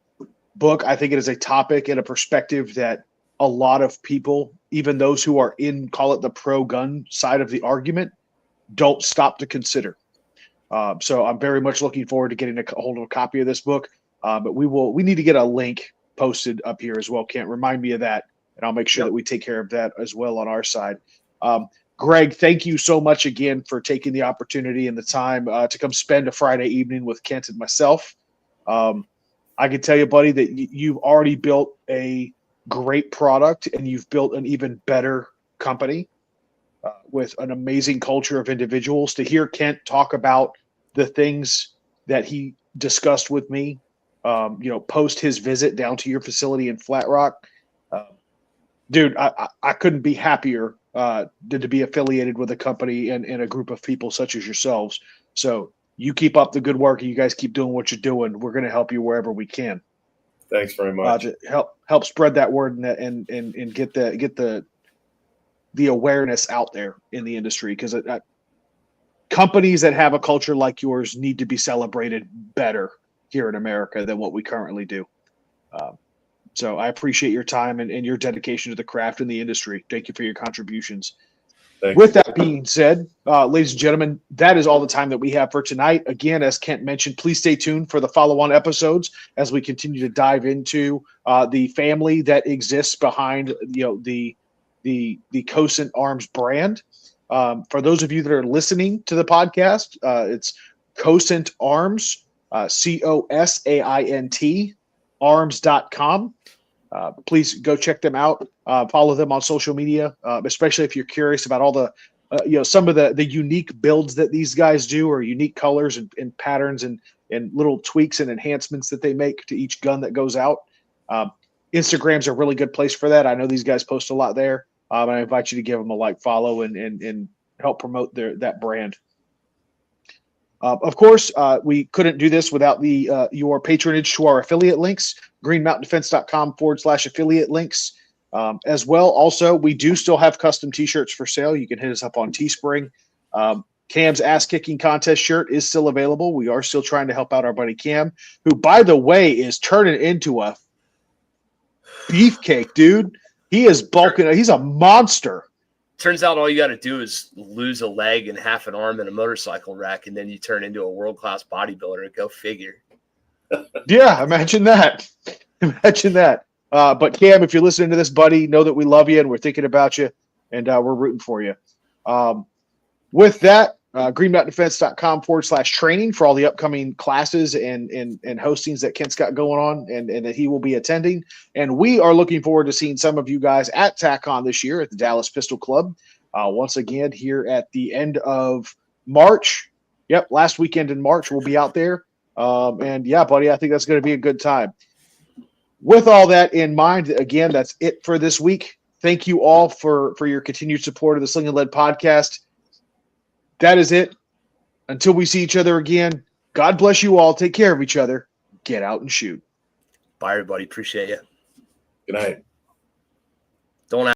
book. I think it is a topic and a perspective that a lot of people, even those who are in, call it the pro-gun side of the argument, don't stop to consider. So I'm very much looking forward to getting a hold of a copy of this book. But we need to get a link posted up here as well. Can't remind me of that, and I'll make sure that we take care of that as well on our side. Greg, thank you so much again for taking the opportunity and the time to come spend a Friday evening with Kent and myself. I can tell you, buddy, that you've already built a great product and you've built an even better company with an amazing culture of individuals. To hear Kent talk about the things that he discussed with me, post his visit down to your facility in Flat Rock, dude, I couldn't be happier to be affiliated with a company and a group of people such as yourselves. So you keep up the good work and you guys keep doing what you're doing. We're going to help you wherever we can. Thanks very much. To help spread that word and get the awareness out there in the industry, because companies that have a culture like yours need to be celebrated better here in America than what we currently do. So I appreciate your time and your dedication to the craft and the industry. Thank you for your contributions. Thanks. With that being said, ladies and gentlemen, that is all the time that we have for tonight. Again, as Kent mentioned, please stay tuned for the follow-on episodes as we continue to dive into the family that exists behind the Cosaint Arms brand. For those of you that are listening to the podcast, it's Cosaint Arms, COSAINT, arms.com. Please go check them out. Follow them on social media, especially if you're curious about all the, some of the unique builds that these guys do, or unique colors and patterns and little tweaks and enhancements that they make to each gun that goes out. Instagram's a really good place for that. I know these guys post a lot there. And I invite you to give them a like, follow, and help promote that brand. Of course, we couldn't do this without your patronage to our affiliate links, greenmountaindefense.com/affiliate links. As well, also, we do still have custom t-shirts for sale. You can hit us up on Teespring. Cam's ass-kicking contest shirt is still available. We are still trying to help out our buddy Cam, who, by the way, is turning into a beefcake, dude. He is bulking. He's a monster. Turns out all you got to do is lose a leg and half an arm in a motorcycle wreck, and then you turn into a world-class bodybuilder. Go figure. Yeah, imagine that. Imagine that. But Cam, if you're listening to this, buddy, know that we love you and we're thinking about you, and we're rooting for you. With that, greenmountaindefense.com/training for all the upcoming classes and hostings that Kent's got going on and that he will be attending. And we are looking forward to seeing some of you guys at TACON this year at the Dallas Pistol Club. Once again, here at the end of March. Yep, last weekend in March, we'll be out there. And yeah, buddy, I think that's going to be a good time. With all that in mind, again, that's it for this week. Thank you all for your continued support of the Sling'N Led podcast. That is it. Until we see each other again, God bless you all. Take care of each other. Get out and shoot. Bye, everybody. Appreciate you. Good night.